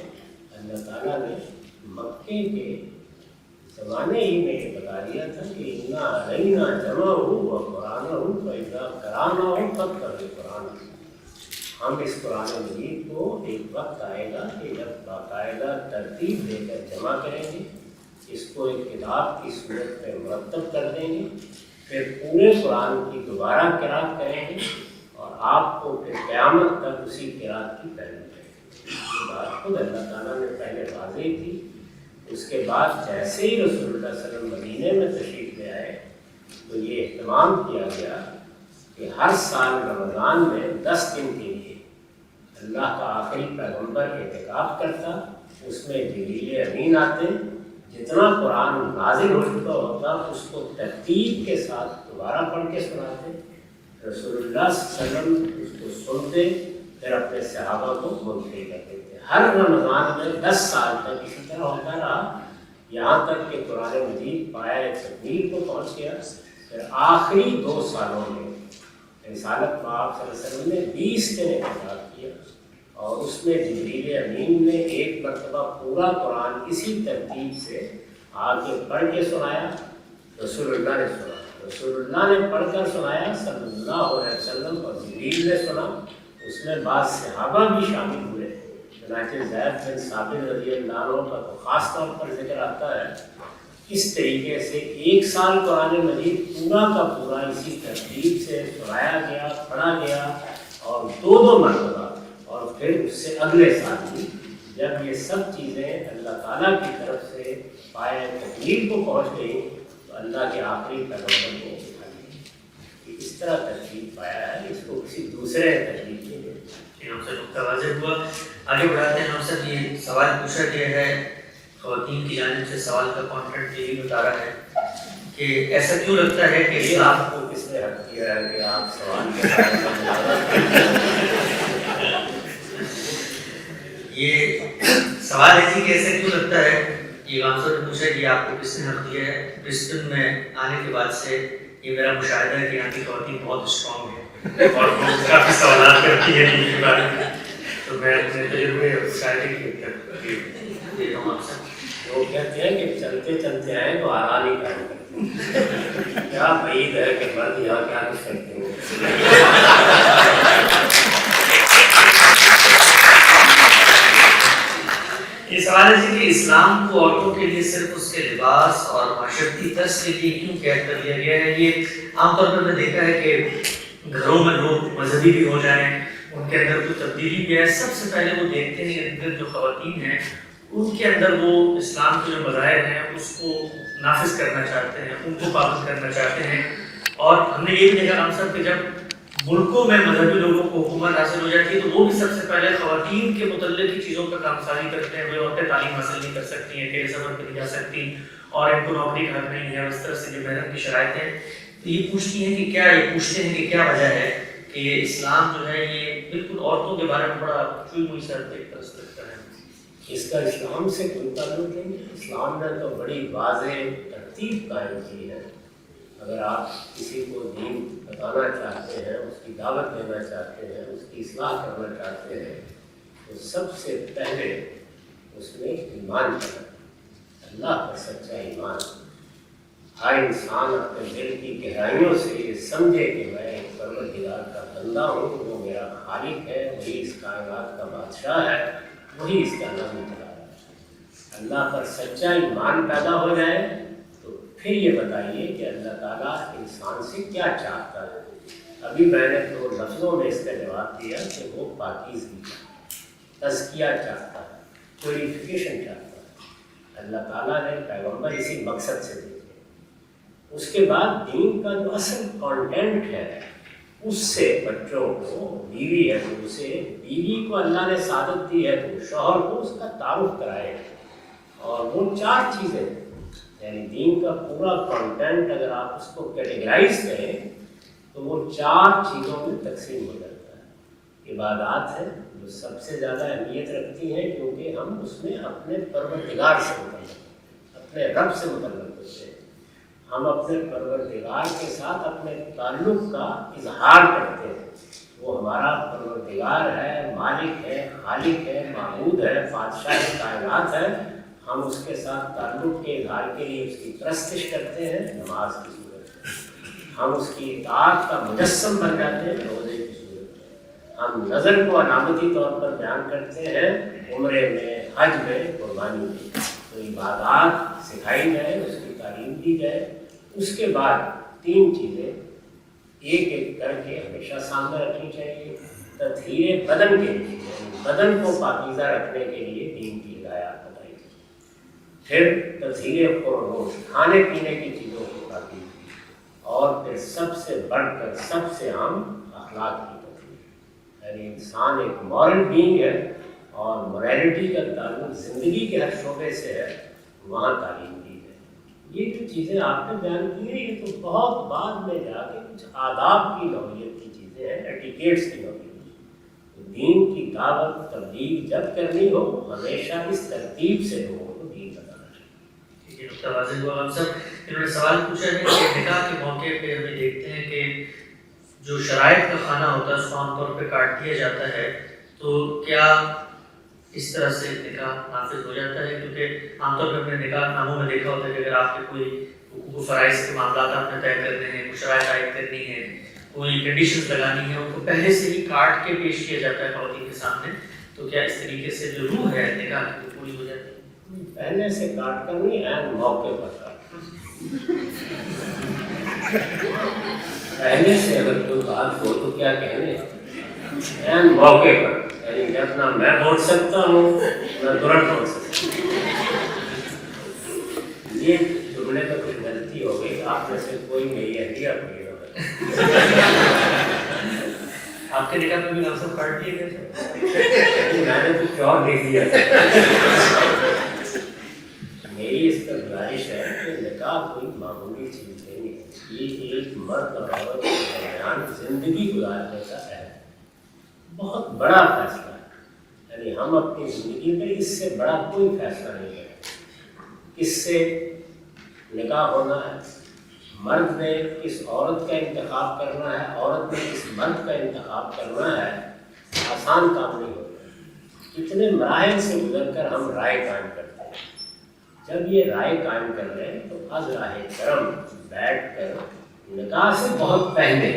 [SPEAKER 2] اللہ تعالیٰ نے مکے کے زمانے ہی میں یہ بتا دیا تھا کہ اِنَّا عَلَيْنَا جَمْعَهُ وَقُرْآنَهُ فَإِذَا قَرَأْنَاهُ فَاتَّبِعْ قُرْآنَهُ۔ ہم اس قرآن مجید کو ایک وقت آئے گا کہ جب باقاعدہ ترتیب دے کر جمع کریں گے، اس کو ایک کتاب کی صورت میں مرتب کر دیں گے، پھر پورے قرآن کی دوبارہ قرأت کریں گے اور آپ کو پھر قیامت تک اسی قرات کی پیروی کریں۔ یہ بات خود اللہ تعالیٰ نے پہلے واضح کی۔ اس کے بعد جیسے ہی رسول اللہ صلی اللہ علیہ وسلم مدینے میں تشریف لے آئے تو یہ اہتمام کیا گیا کہ ہر سال رمضان میں 10 دن کے لیے اللہ کا آخری پیغمبر اعتکاف کرتا، اس میں جبریل امین آتے، جتنا قرآن نازل ہو چکا ہوتا اس کو ترتیب کے ساتھ دوبارہ پڑھ کے سناتے، رسول اللہ صلی اللہ علیہ وسلم اس کو سنتے، پھر اپنے صحابہ کو منتقل کرتے تھے۔ ہر رمضان میں 10 سال تک اسی طرح ہوتا رہا، یہاں تک کہ قرآن مجید پایہ تکمیل کو پہنچ گیا۔ پھر آخری 2 سالوں میں رسالت پاک صلی اللہ علیہ وسلم نے 20 دن اعتکاف کیا، اور اس میں جبریل امین نے ایک مرتبہ پورا قرآن اسی ترتیب سے آ کے پڑھ کے سنایا، رسول اللہ نے سنا، رسول اللہ نے پڑھ کر سنایا صلی اللہ علیہ وسلم، اور جبریل نے سنا، اس میں بعض صحابہ بھی شامل ہوئے۔ چنانچہ زید بن ثابت رضی اللہ عنہ کا تو خاص طور پر ذکر آتا ہے، اس طریقے سے 1 سال قرآن مجید پورا کا پورا اسی ترتیب سے سنایا گیا، پڑھا گیا، اور 2 مرتبہ، اور پھر اس سے اگلے سال بھی جب یہ سب چیزیں اللہ تعالیٰ کی طرف سے پایہ تکمیل کو پہنچ گئی تو اللہ کے آخری پیغمبر کو دکھا دی۔ اس طرح ترتیب پایا ہے، اس کو کسی دوسرے ترتیب کے لیے
[SPEAKER 1] ہم سے نقطہ واضح ہوا۔ آگے بڑھاتے ہیں ہم سب۔ یہ سوال پوچھا گیا ہے خواتین کی جانب سے، سوال کا کانٹینٹ یہی بتا رہا ہے کہ ایسا کیوں لگتا ہے کہ
[SPEAKER 2] یہ آپ کو کس نے حق کیا ہے کہ آپ سوال کے
[SPEAKER 1] یہ سوال ہے جی کہ ایسا کیوں لگتا ہے، یہ غامزہ نے پوچھا کہ آپ کو کس نے حق دیا ہے۔ برسبن میں آنے کے بعد سے یہ میرا مشاہدہ ہے کہ یہاں کی خواتین بہت اسٹرانگ ہیں اور وہ کافی سوالات کرتی ہیں ان کے بارے میں، تو میں اپنے تجربے اور شاعری کی دے رہا ہوں آپ سے۔
[SPEAKER 2] وہ کہتے ہیں کہ چلتے چلتے آئے تو آرام ہی کام کرتے ہیں، کیا بعید ہے کہ مرد یہاں کیا کچھ کرتے ہیں۔
[SPEAKER 1] یہ سوال ہے جی کہ اسلام کو عورتوں کے لیے صرف اس کے لباس اور معاشرتی طرز کے لیے کیوں قید کر دیا گیا ہے۔ یہ عام طور پر میں دیکھا ہے کہ گھروں میں لوگ مذہبی بھی ہو جائیں، ان کے اندر کوئی تبدیلی بھی ہے، سب سے پہلے وہ دیکھتے ہیں کہ اندر جو خواتین ہیں ان کے اندر وہ اسلام کے جو مظاہر ہیں اس کو نافذ کرنا چاہتے ہیں، ان کو پابند کرنا چاہتے ہیں۔ اور ہم نے یہ بھی دیکھا ہم سب کہ جب ملکوں میں مذہبی لوگوں کو حکومت حاصل ہو جاتی ہے تو وہ بھی سب سے پہلے خواتین کے متعلق کی چیزوں پر کام سازی کرتے ہیں۔ وہ عورتیں تعلیم حاصل نہیں کر سکتی ہیں، اکیلے سفر پہ نہیں جا سکتی، اور ان کو نوکری کا حق نہیں ہے، اس طرح سے جو محنت کی شرائط ہیں۔ تو یہ پوچھتی ہیں کہ پوچھتے ہیں کہ کیا وجہ ہے کہ یہ اسلام جو ہے یہ بالکل عورتوں کے بارے میں بڑا چوئی موئی سر ایک طرح سے کرتا ہے۔
[SPEAKER 2] اس کا اسلام سے کوئی تعلق نہیں۔ اسلام نے تو بڑی واضح ترتیب قائم کی ہے۔ اگر آپ کسی کو دین بتانا چاہتے ہیں، اس کی دعوت دینا چاہتے ہیں، اس کی اصلاح کرنا چاہتے ہیں، تو سب سے پہلے اس میں ایمان کرنا، اللہ کا سچا ایمان۔ ہر انسان اپنے دل کی گہرائیوں سے یہ سمجھے کہ میں ایک پروردگار کا بندہ ہوں، وہ میرا خالق ہے، وہی اس کائنات کا بادشاہ ہے، وہی اس کا نام چلا رہا ہے۔ اللہ پر سچا ایمان پیدا ہو جائے تو پھر یہ بتائیے کہ اللہ تعالیٰ انسان سے کیا چاہتا ہے۔ ابھی میں نے 2 لفظوں میں اس کا جواب دیا کہ وہ پاکیزگی، تزکیہ چاہتا ہے، پیوریفیکیشن چاہتا ہے۔ اللہ تعالیٰ نے پیغمبر اسی مقصد سے بھیجے۔ اس کے بعد دین کا جو اصل کانٹینٹ ہے اس سے بچوں کو، بیوی ہے تو اسے، بیوی کو اللہ نے سعادت دی ہے تو شوہر کو اس کا تعارف کرائے، اور وہ 4 چیزیں ہیں۔ یعنی دین کا پورا کانٹینٹ اگر آپ اس کو کیٹیگرائز کریں تو وہ 4 چیزوں میں تقسیم ہو جاتا ہے۔ عبادات ہے جو سب سے زیادہ اہمیت رکھتی ہیں کیونکہ ہم اس میں اپنے پروردگار سے متعلق، اپنے رب سے متعلق ہوتے ہیں۔ ہم اپنے پروردگار کے ساتھ اپنے تعلق کا اظہار کرتے ہیں۔ وہ ہمارا پروردگار ہے، مالک ہے، خالق ہے، معبود ہے، بادشاہ کائنات ہے۔ ہم اس کے ساتھ تعلق کے اظہار کے لیے اس کی پرستش کرتے ہیں نماز کی صورت میں، ہم اس کی اطاعت کا مجسم بن جاتے ہیں روزے کی صورت میں، ہم نظر کو علامتی طور پر بیان کرتے ہیں عمرے میں، حج میں، قربانی میں۔ تو عبادات سکھائی جائے، اس کی تعلیم دی جائے۔ اس کے بعد 3 چیزیں ایک ایک کر کے ہمیشہ سامنے رکھنی چاہیے. تطہیر بدن کے لیے، بدن کو پاکیزہ رکھنے کے لیے دین کی ہدایات بتائی. پھر تطہیر خورنوش، کھانے پینے کی چیزوں کی پاکیزگی، اور پھر سب سے بڑھ کر سب سے عام اخلاق کی تطہیر. یعنی انسان ایک مورل بینگ ہے اور مورالٹی کا تعلق زندگی کے ہر شعبے سے ہے، وہاں تعلیم دی ہے. یہ جو چیزیں آپ نے بیان کی ہیں یہ تو بہت بعد میں جا کے کچھ آداب کی نوعیت کی چیزیں ہیں، ایٹیکیٹس کی نوعیت. دین کی دعوت تبلیغ جب کرنی ہو ہمیشہ اس ترتیب سے لوگوں کو دین بتانا چاہیے.
[SPEAKER 1] نقطہ واضح ہوا. ہم سب انہوں نے سوال پوچھا ہے کہ نکاح کے موقع پہ ہمیں دیکھتے ہیں کہ جو شرائط کا کھانا ہوتا ہے اس کو عام طور پہ کاٹ دیا جاتا ہے، تو کیا اس طرح سے نکاح نافذ ہو جاتا ہے؟ کیونکہ عام طور پہ ہم نے نکاح ناموں میں دیکھا ہوتا ہے کہ اگر آپ کے کوئی حقوق و فرائض کے معاملات آپ نے طے کرنے ہیں، کوئی شرائط عائد کرنی ہے، کوئی کنڈیشنز لگانی ہے، ان کو پہلے سے ہی کاٹ کے پیش کیا جاتا ہے خواتین کے سامنے. تو کیا اس طریقے سے جو روح ہے نکاح کی وہ پوری ہو جاتی ہے؟
[SPEAKER 2] پہلے سے کاٹ کر نہیں، عین موقع پر کاٹ. پہلے سے اگر کوئی بات ہو تو کیا کہنے، عین موقع پر. یعنی جب نہ میں بول سکتا ہوں نہ ترنت بول سکتا ہوں. یہ جملے میں کچھ غلطی ہو گئی، آپ میں سے کوئی میری ہڈیاں پڑی ہو گئی.
[SPEAKER 1] آپ کے نکاح میں بھی نام سب کاٹ دیے گئے تھے؟
[SPEAKER 2] میں نے کچھ اور دیکھ دیا. میری اس پر گزارش ہے کہ نکاح کوئی معمولی چیز نہیں ہے. یہ ایک مرد اور عورت کے درمیان زندگی گزارنے کا ہے بہت بڑا فیصلہ ہے. یعنی ہم اپنی زندگی میں اس سے بڑا کوئی فیصلہ نہیں کرتے. کس سے نکاح ہونا ہے، مرد نے کس عورت کا انتخاب کرنا ہے، عورت نے کس مرد کا انتخاب کرنا ہے، آسان کام نہیں ہوتا. کتنے مراحل سے گزر کر ہم رائے قائم کرتے ہیں. جب یہ رائے قائم کر لیں تو از راہ کرم بیٹھ کر نکاح سے بہت پہلے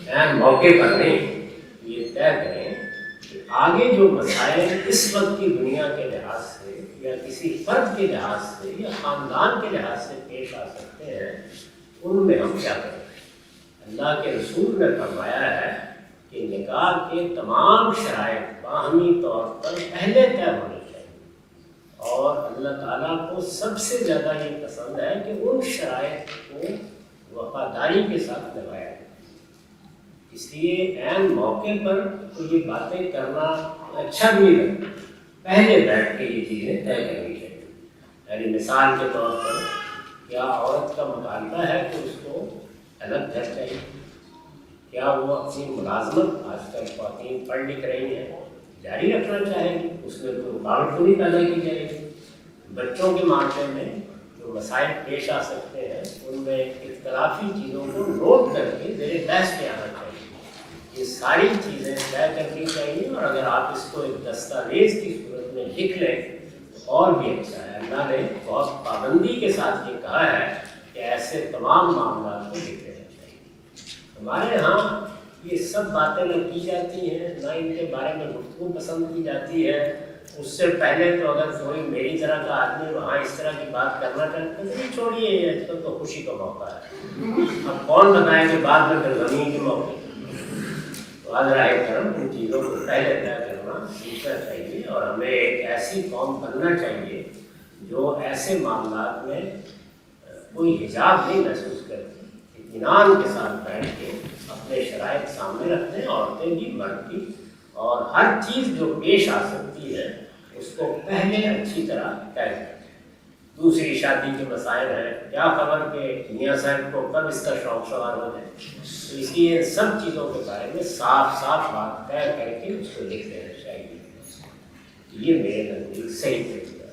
[SPEAKER 2] عین موقع پر نہیں یہ طے کریں کہ آگے جو مسائل اس وقت کی دنیا کے لحاظ سے یا کسی فرد کے لحاظ سے یا خاندان کے لحاظ سے پیش آ سکتے ہیں ان میں ہم کیا کریں. اللہ کے رسول نے فرمایا ہے کہ نکاح کے تمام شرائط باہمی طور پر پہلے طے ہونے چاہیے، اور اللہ تعالیٰ کو سب سے زیادہ یہ پسند ہے کہ ان شرائط کو وفاداری کے ساتھ نبھایا جائے. اس لیے عین موقع پر تو یہ باتیں کرنا اچھا بھی لگتا، پہلے بیٹھ کے یہ چیزیں طے کرنی چاہیے. یعنی مثال کے طور پر کیا عورت کا مطالبہ ہے کہ اس کو الگ گھر چاہیے؟ کیا وہ اپنی ملازمت، آج کل خواتین پڑھ لکھ رہی ہیں، جاری رکھنا چاہے گی؟ اس میں کوئی رکاوٹ تو نہیں پیدا کی جائے گی؟ بچوں کے معاملے میں جو مسائل پیش آ سکتے ہیں ان میں اختلافی چیزوں کو نوٹ کر کے زیر بحث پہ آنا چاہیے. یہ ساری چیزیں طے کرنی چاہیے، اور اگر آپ اس کو ایک دستاویز کی صورت میں لکھ لیں تو اور بھی اچھا ہے. اللہ نے بہت پابندی کے ساتھ یہ کہا ہے کہ ایسے تمام معاملات کو لکھ لینا چاہیے. ہمارے یہاں یہ سب باتیں نہ کی جاتی ہیں، نہ ان کے بارے میں گفتگو پسند کی جاتی ہے. اس سے پہلے تو اگر کوئی میری طرح کا آدمی وہاں اس طرح کی بات کرنا چاہتے ہیں تو چھوڑیے، آج کل تو خوشی کا موقع ہے. اب کون بتائیں کہ بعد میں پھر غمی کے موقع. تو آج راہ کرم ان چیزوں کو پہلے طے کرنا سیکھنا چاہیے، اور ہمیں ایک ایسی قوم بننا چاہیے جو ایسے معاملات میں کوئی حجاب نہیں محسوس کرتی، اطمینان کے ساتھ بیٹھ کے اپنے شرائط سامنے رکھتے ہیں، عورتیں بھی مرد بھی، اور ہر چیز جو پیش آ سکتی ہے اس کو پہلے اچھی طرح طے کریں. دوسری شادی کے مسائل ہیں، کیا خبر کہ میاں صاحب کو کب اس کا شوق سوار ہو جائے. تو اس لیے سب چیزوں کے بارے میں صاف صاف بات طے کر کے اس کو لکھ دینا چاہیے. یہ میرے نزدیک صحیح طریقہ ہے.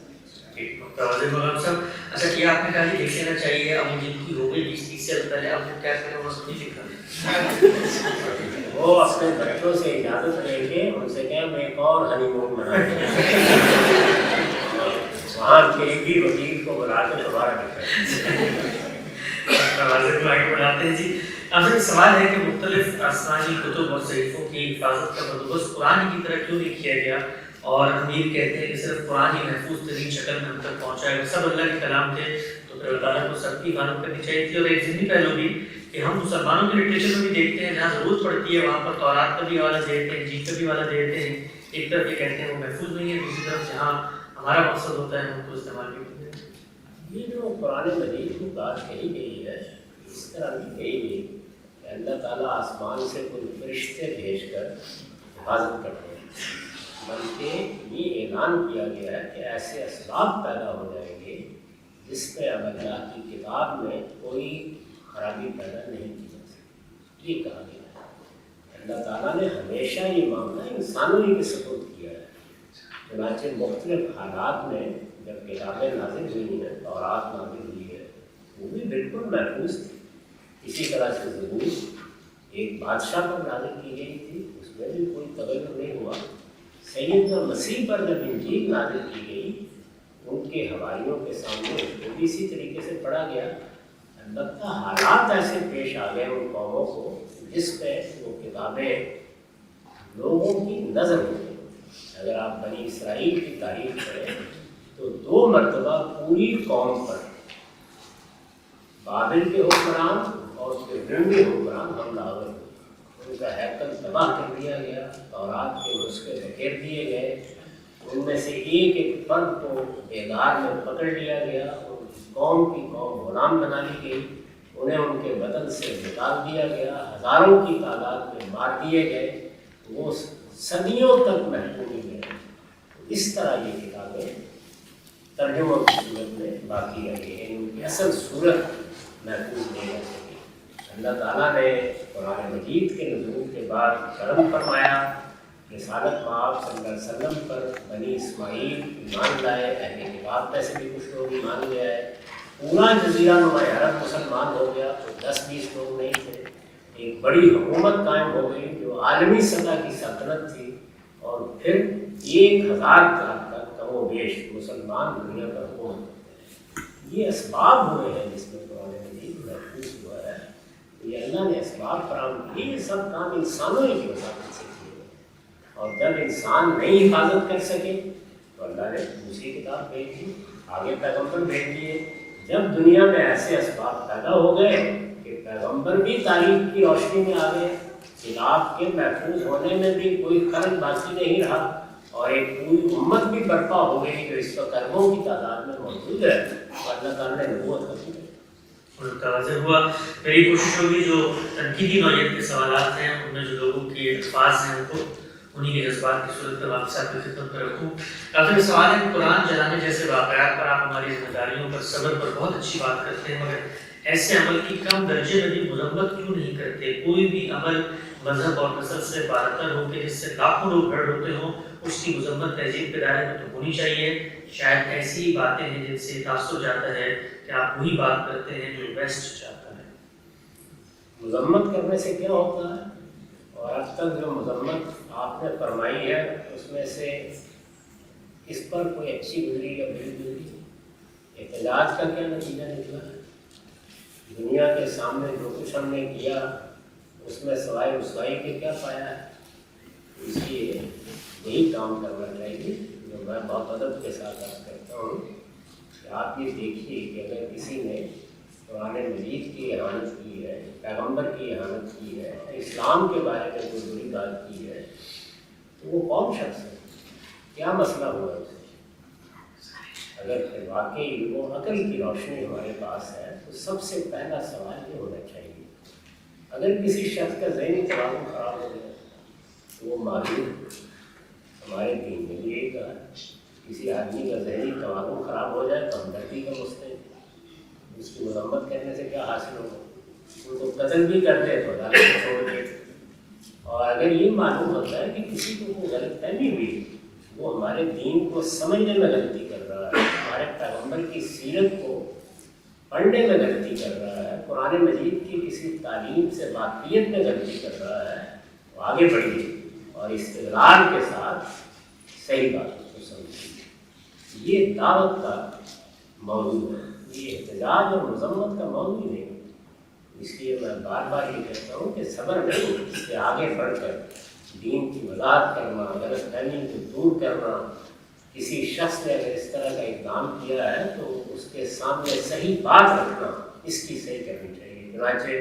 [SPEAKER 1] مولانا صاحب، اچھا کیا آپ نے کہا کہ لکھ لینا چاہیے، اب جن کی ہو گئی 20-30 سے پہلے آپ نے کیا کرنا اس کو نہیں لکھا؟
[SPEAKER 2] وہ اپنے بچوں سے اجازت لے کے ان سے کہیں میں ایک اور ہنی مون مناؤں، وہاں کے ایک بھی وکیل کو بلا کے دوبارہ
[SPEAKER 1] آگے بڑھاتے ہیں. جی آپ سے سوال ہے کہ مختلف آسمانی کتب اور صحیفوں کی حفاظت کا بندوبست قرآن کی طرح کیوں نہیں کیا گیا، اور امیر کہتے ہیں کہ صرف قرآن ہی محفوظ ترین شکل میں ہم تک پہنچا ہے. سب اللہ کے کلام تھے تو پھر اللہ تعالیٰ کو سب کی عبادت کرنی چاہیے تھی. اور ایک ذہنی پہلو بھی کہ ہم مسلمانوں کے لٹریچر میں بھی دیکھتے ہیں جہاں ضرورت پڑتی ہے وہاں پر تورات کا بھی حوالہ دے دیتے ہیں، انجیل کا بھی حوالہ دے دیتے ہیں. ایک طرف یہ کہتے ہیں وہ محفوظ نہیں ہے، دوسری طرف جہاں ہمارا مقصد ہوتا ہے ہم ان کو استعمال بھی کرتے ہیں.
[SPEAKER 2] یہ جو قرآن مجید کی بات کہی گئی ہے اس طرح بھی کہی گئی کہ اللہ تعالیٰ آسمان سے کوئی فرشتے بھیج کر حفاظت کرتے ہیں، بلکہ یہ اعلان کیا گیا ہے کہ ایسے اسباب پیدا ہو جائیں گے جس میں اب اللہ کی کتاب میں کوئی خرابی پیدا نہیں کی جا سکتی. یہ کہا گیا ہے. اللہ تعالیٰ نے ہمیشہ یہ معاملہ انسانوں ہی کے سپورٹ کیا ہے. چنانچہ مختلف حالات میں جب کتابیں نازل ہوئی ہیں، تورات نازل ہوئی ہے، وہ بھی بالکل محفوظ تھی. اسی طرح سے زبور ایک بادشاہ پر نازل کی گئی تھی، اس میں بھی کوئی تغیر نہیں ہوا. سیدنا مسیح پر جب انجیل نازل کی گئی ان کے حواریوں کے سامنے اس کو بھی اسی طریقے سے پڑھا گیا. البتہ حالات ایسے پیش آ گئے ان قوموں کو جس پہ وہ کتابیں لوگوں کی نظر ہو گئی. اگر آپ بنی اسرائیل کی تاریخ پڑھیں تو 2 مرتبہ پوری قوم پر بابل کے حکمران اور اس کے رومی حکمران حملہ آور ہوئے. ان کا ہیکل تباہ کر دیا گیا، تورات کے نسخے بکھیر دیے گئے، ان میں سے ایک ایک فرد کو بیدار میں پکڑ لیا گیا، ان کی قوم غلام بنا لی گئی، انہیں ان کے وطن سے نکال دیا گیا، ہزاروں کی تعداد میں مار دیے گئے. وہ صدیوں تک محفوظ رہے. اس طرح یہ کتابیں ترجمہ کی صورت میں باقی رہی ہیں، ان کی اصل صورت محفوظ نہیں رہ سکی. اللہ تعالیٰ نے قرآن مجید کے نزول کے بعد کرم فرمایا. رسالت مآب صلی اللہ علیہ وسلم پر بنی اسماعیل ایمان لائے، اہل کتاب میں سے بھی کچھ لوگ ایمان لے آئے. پورا جزیرہ نما عرب مسلمان ہو گیا. تو 10-20 لوگ نہیں تھے. ایک بڑی حکومت قائم ہو گئی جو عالمی سطح کی سلطنت تھی، اور پھر 1000 تک کم و بیش مسلمان دنیا پر حکومت کرتے ہیں. یہ اسباب ہوئے ہیں جس میں قرآن مجید محفوظ ہوا ہے. یہ اللہ نے اسباب فراہم کیے. یہ سب کام انسانوں ہی کی وساطت سے کیے ہیں. اور جب انسان نہیں حفاظت کر سکے تو اللہ نے دوسری کتاب بھیج دی، آگے پیغمبر بھیج دیے. جب دنیا میں ایسے اسباب پیدا ہو گئے کہ پیغمبر بھی تاریخ کی روشنی میں آ گئے، کتاب کے محفوظ ہونے میں بھی کوئی خلل باقی نہیں رہا، اور ایک پوری امت بھی برپا ہو گئی جو اس وقت اربوں کی تعداد میں موجود ہے، تو اللہ تعالیٰ نے نبوت ختم کی.
[SPEAKER 1] واضح ہوا. میری کوشش ہوگی جو تنقیدی نوعیت کے سوالات ہیں ان میں جو لوگوں کے الفاظ ہیں ان کو انہی کے جذبات کی صورت میں واپس آپ کی خدمت میں رکھوں. کافی سوال ہے قرآن جلانے جیسے واقعات پر آپ ہماری ذمہ داریوں پر صبر پر بہت اچھی بات کرتے ہیں، مگر ایسے عمل کی کم درجے میں بھی مذمت کیوں نہیں کرتے؟ کوئی بھی عمل مذہب اور نسل سے بارتر ہو کہ جس سے لاکھوں لوگ بھر ہوتے ہوں، اس کی مذمت تہذیب کے دائرے میں تو ہونی چاہیے. شاید ایسی باتیں ہیں جن سے تاثر جاتا ہے کہ آپ وہی بات کرتے ہیں جو ویسٹ چاہتا ہے.
[SPEAKER 2] مذمت کرنے سے کیا ہوتا ہے؟ اور اب تک جو مذمت آپ نے فرمائی ہے اس میں سے اس پر کوئی اچھی گزری یا بری گزری؟ احتجاج کا کیا نتیجہ نکلا ہے؟ دنیا کے سامنے جو کچھ ہم نے کیا اس میں سوائے رسوائی کے کیا پایا ہے؟ اس لیے یہی کام کرنا چاہیے جو میں بہت ادب کے ساتھ عرض کرتا ہوں کہ آپ یہ دیکھیے کہ اگر کسی نے قرآن مجید کی احانت کی ہے، پیغمبر کی احانت کی ہے، اسلام کے بارے میں کوئی بری بات کی ہے، تو وہ کون شخص ہے؟ کیا مسئلہ ہوا ہے اسے؟ اگر واقعی وہ عقل کی روشنی ہمارے پاس ہے تو سب سے پہلا سوال یہ ہونا چاہیے، اگر کسی شخص کا ذہنی توازن خراب ہو جائے تو وہ معلوم. ہمارے دین میں بھی یہی کہا ہے، کسی آدمی کا ذہنی توازن خراب ہو جائے تو ہمدردی کا مستحق. اس کی مذمت کرنے سے کیا حاصل ہوگا؟ ان کو قتل بھی کر دے تو عدالت کو چھوڑ دے. اور اگر یہ معلوم ہوتا ہے کہ کسی کو کوئی غلط فہمی ہوئی، وہ ہمارے دین کو سمجھنے میں غلطی کر رہا ہے، ہمارے پیغمبر کی سیرت کو پڑھنے میں غلطی کر رہا ہے، قرآن مجید کی کسی تعلیم سے واقفیت میں غلطی کر رہا ہے، تو آگے بڑھیے اور استدلال کے ساتھ صحیح باتوں کو سمجھیے. یہ دعوت کا موضوع ہے، یہ احتجاج اور مذمت کا موضوع نہیں. اس لیے میں بار بار یہ کہتا ہوں کہ صبر نہیں، اس سے آگے بڑھ کر دین کی وضاحت کرنا، غلط فہمی کو دور کرنا. کسی شخص نے اگر اس طرح کا اقدام کیا ہے تو اس کے سامنے صحیح بات رکھنا، اس کی صحیح کرنی چاہیے. چنانچہ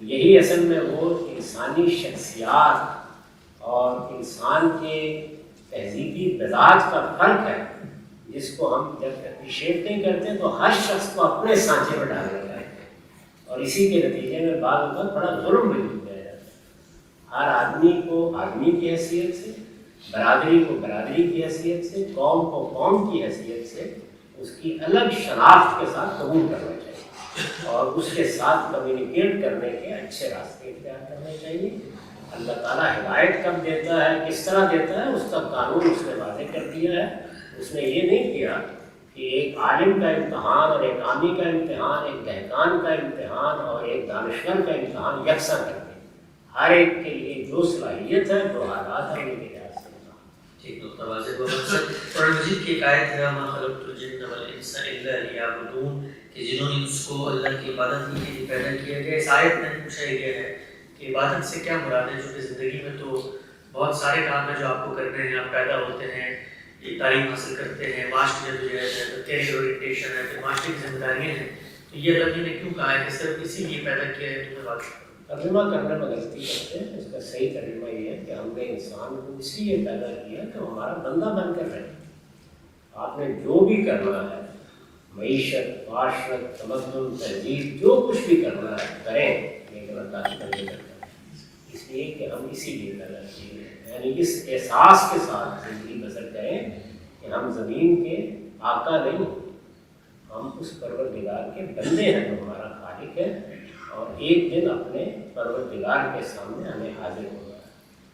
[SPEAKER 2] یہی اصل میں وہ انسانی شخصیات اور انسان کے تہذیبی مزاج کا فرق ہے جس کو ہم جب اپریشیٹ نہیں کرتے تو ہر شخص کو اپنے سانچے میں ڈالنا چاہتے ہیں اور اسی کے نتیجے میں بعض اوقات بڑا ظلم بھی کیا جاتا ہے۔ ہر آدمی کو آدمی کی حیثیت سے، برادری کو برادری کی حیثیت سے، قوم کو قوم کی حیثیت سے اس کی الگ شناخت کے ساتھ قبول کرنا چاہیے اور اس کے ساتھ کمیونیکیٹ کرنے کے اچھے راستے اختیار کرنے چاہیے۔ اللہ تعالیٰ ہدایت کب دیتا ہے، کس طرح دیتا ہے، اس کا قانون اس نے واضح کر دیا ہے۔ اس نے یہ نہیں کیا کہ ایک عالم کا امتحان اور ایک عامی کا امتحان، ایک دہقان کا امتحان اور ایک دانشور کا امتحان یکساں کر دیں۔ ہر ایک کے لیے جو صلاحیت ہے، جو حالات ہیں، ان کے لحاظ سے
[SPEAKER 1] ٹھیک نقطہ واضح ہوا مقصد۔ قرآن مجید کی ایک آیت ہے وَمَا خَلَقْتُ الْجِنَّ وَالْإِنسَ إِلَّا لِيَعْبُدُونَ کہ جنہوں نے اس کو اللہ کی عبادت کے لیے پیدا کیا گیا۔ اس آیت میں پوچھا گیا ہے کہ عبادت سے کیا مراد ہے، چونکہ زندگی میں تو بہت سارے کام ہیں جو آپ کو کرنے ہیں، آپ پیدا ہوتے ہیں، تعلیم حاصل کرتے ہیں، معاشرے میں جو کیریئر اورینٹیشن ہے، پھر معاشرے کی ذمہ داریاں ہیں، تو یہ اللہ نے کیوں کہا ہے کہ صرف اسی لیے پیدا کیا ہے؟ تمہیں بات
[SPEAKER 2] ترجمہ کرنے میں غلطی کرتے ہیں۔ اس کا صحیح ترجمہ یہ ہے کہ ہم نے انسان کو اس لیے پیدا کیا کہ ہمارا بندہ بن کر رہے۔ آپ نے جو بھی کرنا ہے، معیشت، معاشرت، تمدن، تہذیب، جو کچھ بھی کرنا ہے کریں، لیکن اللہ کی بندگی کریں، اس لیے کہ ہم اسی لیے پیدا کیے ہیں۔ یعنی اس احساس کے ساتھ زندگی بسر کریں کہ ہم زمین کے آقا نہیں، ہم اس پروردگار کے بندے ہیں جو ہمارا خالق ہے، اور ایک دن اپنے پروردگار کے سامنے ہمیں حاضر ہوگا۔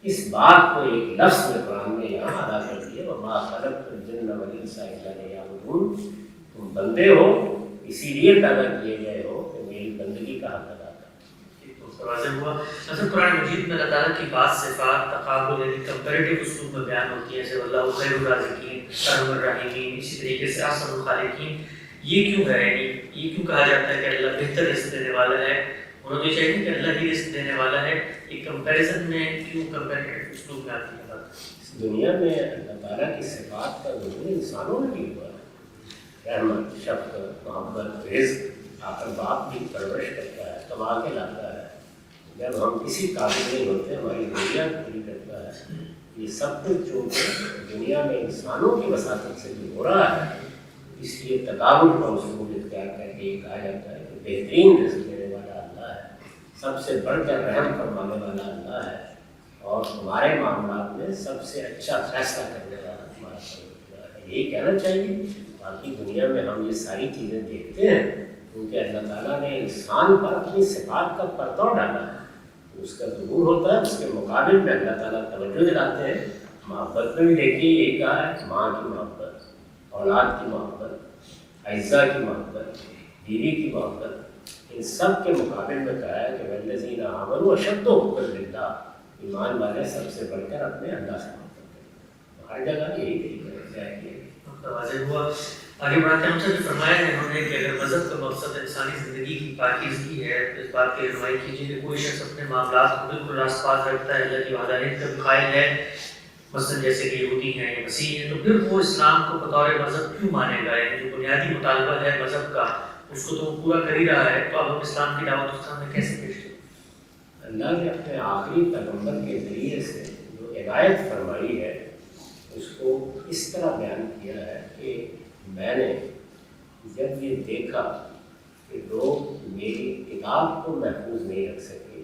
[SPEAKER 2] اس بات کو ایک لفظ میں قرآن نے یہاں ادا کر دیا، وَمَا خَلَقْتُ الْجِنَّ وَالْإِنسَ إِلَّا لِيَعْبُدُونَ، تم بندے ہو، اسی لیے پیدا کیے گئے ہو کہ میری بندگی کا حق ادا کرو۔
[SPEAKER 1] واضح ہوا۔ اصل قرآن مجید میں اللہ تعالیٰ کی بعض صفات تقابل یعنی کمپیریٹیو اسلوب میں بیان ہوتی ہیں، جیسے اللہ خیر الرازقین، ارحم الراحمین، اسی طریقے سے احسن الخالقین۔ یہ کیوں ہے، یعنی یہ کیوں کہا جاتا ہے کہ اللہ بہتر رزق دینے والا ہے؟ ہونا تو چاہیے کہ اللہ ہی رزق دینے والا ہے، یہ کمپیریزن میں کیوں کمپیریٹیو اسلوب میں آتی ہے بات؟
[SPEAKER 2] اس دنیا میں اللہ تعالیٰ کی صفات کا ظہور انسانوں نے بھی ہوا ہے۔ رحمت، شفقت، محبت، رزق، آخر باپ بھی پرورش کرتا ہے، کما کے لاتا ہے، جب ہم کسی قابل نہیں ہوتے ہماری ضروریات پوری کرتا ہے۔ یہ سب کچھ چونکہ دنیا میں انسانوں کی وساطت سے بھی ہو رہا ہے، اس لیے تقابل کا اسلوب اختیار کر کے یہ کہا جاتا ہے کہ بہترین رزق دینے والا اللہ ہے، سب سے بڑھ کر رحم فرمانے والا اللہ ہے، اور ہمارے معاملات میں سب سے اچھا فیصلہ کرنے والا ہمارا پروردگار ہے۔ یہی کہنا چاہیے۔ باقی دنیا میں ہم یہ ساری چیزیں دیکھتے ہیں کیونکہ اللہ تعالیٰ نے انسان پر اپنی صفات کا پرتو ڈالا ہے، اس کا ظہور ہوتا ہے، اس کے مقابل میں اللہ تعالیٰ توجہ دلاتے ہیں۔ محبت میں بھی دیکھیے یہی کہا ہے، ماں کی محبت، اولاد کی محبت، اعزاء کی محبت، بیوی کی محبت، ان سب کے مقابل میں کہا ہے کہ والذین آمنوا اشد حبا للہ، ایمان والے سب سے بڑھ کر اپنے اللہ سے محبت کریں۔ ہر جگہ یہی طریقہ ہے۔
[SPEAKER 1] واضح ہوا۔ آگے بڑھتے ہیں۔ ہم سے جو فرمایا ہے انہوں نے کہ اگر مذہب کا مقصد انسانی زندگی کی پاکیزگی ہے تو اس بات کی رہنمائی کیجیے کہ کوئی شخص اپنے معاملات کو بالکل راست پاس رکھتا ہے، اللہ کی وحدانیت کا بھی قائل ہے، مثلاً جیسے کہ یہودی ہیں یا مسیح ہیں، تو پھر وہ اسلام کو بطور مذہب کیوں مانے گا؟ یعنی جو بنیادی مطالبہ ہے مذہب کا اس کو تو وہ پورا کر ہی رہا ہے، تو اب ہم اسلام کی دعوت اس میں کیسے پیش کریں؟
[SPEAKER 2] اللہ نے اپنے آخری پیغمبر کے ذریعے سے جو عنایت فرمائی ہے اس کو اس طرح بیان کیا ہے کہ میں نے جب یہ دیکھا کہ لوگ میری کتاب کو محفوظ نہیں رکھ سکے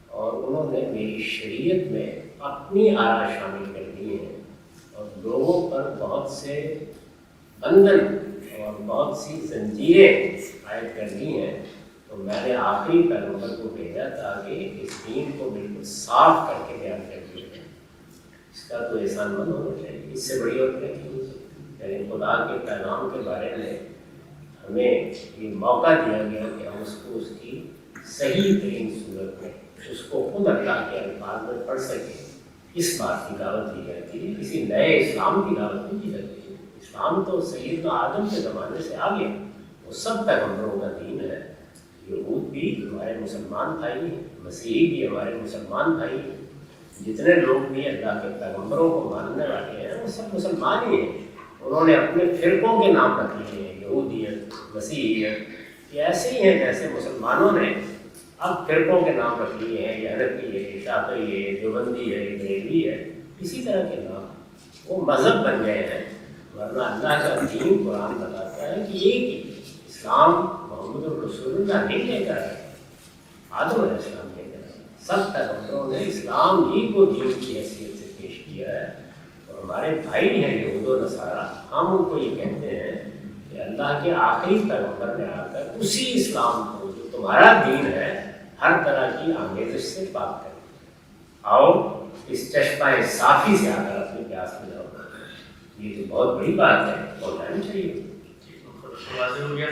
[SPEAKER 2] اور انہوں نے میری شریعت میں اپنی آرا شامل کر دی ہیں اور لوگوں پر بہت سے بندھن اور بہت سی زنجیریں عائد کر دی ہیں، تو میں نے آخری پیغمبر کو بھیجا تاکہ اس دین کو بالکل صاف کر کے بیان کر دیا جائے۔ اس کا تو احسان مند ہونا چاہیے، اس سے بڑی اور کیا چیز ہو سکتی ہے؟ یعنی خدا کے پیغام کے بارے میں ہمیں یہ موقع دیا گیا کہ ہم اس کو اس کی صحیح ترین صورت میں اس کو خود اللہ کے الفاظ میں پڑھ سکیں، اس بات کی دعوت دی جاتی ہے، کسی نئے اسلام کی دعوت نہیں دی جاتی ہے۔ اسلام تو سیدنا آدم کے زمانے سے آ گیا، وہ سب پیغمبروں کا دین ہے۔ یہود بھی ہمارے مسلمان بھائی ہیں، مسیحی بھی ہمارے مسلمان بھائی ہیں، جتنے لوگ بھی اللہ کے پیغمبروں کو ماننے والے ہیں وہ سب مسلمان ہی ہیں۔ انہوں نے اپنے فرقوں کے نام رکھ لیے ہیں، یہودیت، مسیحیت، یہ ایسے ہی ہیں جیسے مسلمانوں نے اب فرقوں کے نام رکھ لیے ہیں، یہ حنفی ہے، شافعی ہے، دیوبندی ہے، بریلوی ہے، اسی طرح کے نام وہ مذہب بن گئے ہیں، ورنہ اللہ کا دین قرآن بتاتا ہے کہ یہ اسلام محمد الرسول اللہ نہیں لے کر آئے، آدم علیہ السلام لے کر آئے، سب پیغمبروں نے اسلام ہی کو دین کی حیثیت سے پیش کیا ہے، اور ہمارے بھائی ہیں یہود و نصارہ، ہم ان کو یہ کہتے ہیں کہ اللہ کے آخری پیغمبر نے آ کر اسی اسلام کو جو تمہارا دین ہے ہر طرح کی آمیزش سے پاک کر، آؤ اس چشمہ صافی سے آ کر اپنی پیاس میں جاؤ، یہ تو بہت بڑی بات ہے، پہنچانی چاہیے۔
[SPEAKER 1] واضح ہو گیا۔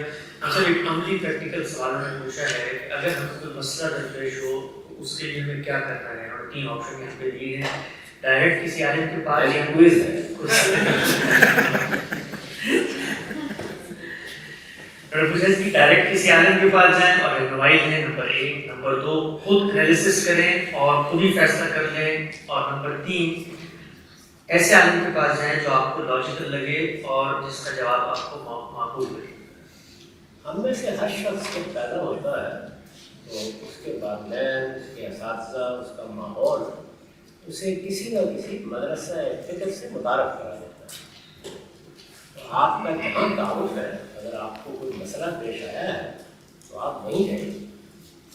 [SPEAKER 1] اصل ایک عملی پریکٹیکل سوال میں نے پوچھا ہے کہ اگر ہم کوئی مسئلہ درپیش ہو تو اس کے لیے ہمیں کیا کرنا ہے، اور 3 آپشن یہاں پہ دیے ہیں، ڈائریکٹ کسی عالم کے پاس
[SPEAKER 2] یہ کوئز ہے،
[SPEAKER 1] ڈائریکٹ کسی عالم کے پاس جائیں اور رہنمائی لیں، نمبر 1، نمبر 2 خود انالیسس کریں اور خود ہی فیصلہ کر لیں، اور نمبر 3 ایسے عالم کے پاس جائیں جو آپ کو لاجیکل لگے اور جس کا جواب آپ کو معقول لگے۔
[SPEAKER 2] ہم میں سے ہر شخص جب پیدا ہوتا ہے تو اس کے والدین، اس کے اساتذہ، اس کا ماحول اسے کسی نہ کسی مدرسہ فکر سے متعارف کرا دیتا ہے، تو آپ کا جہاں تعارف ہے، اگر آپ کو کوئی مسئلہ پیش آیا ہے تو آپ وہیں جائیں،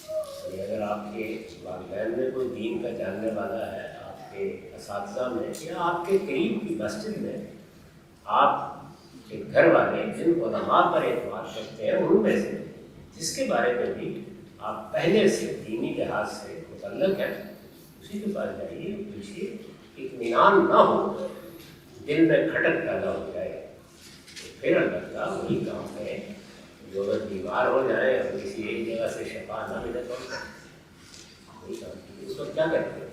[SPEAKER 2] اور اگر آپ کے والدین میں کوئی دین کا جاننے والا ہے، آپ کے اساتذہ میں یا آپ کے قریب کی مسجد میں، آپ کے گھر والے جن علماء پر اعتماد کرتے ہیں ان میں سے جس کے بارے میں بھی آپ پہلے سے دینی لحاظ سے متعلق ہیں، اسی کے پاس جائیے، پوچھیے، اطمینان نہ ہو، دل میں کھٹک پیدا ہو جائے تو پھر اللہ کا وہی کام ہے، جو اگر بیمار ہو جائیں اور کسی ایک جگہ سے شفا نہ ملے تو وہی کام کیجیے، اس کو کیا کرتے ہیں؟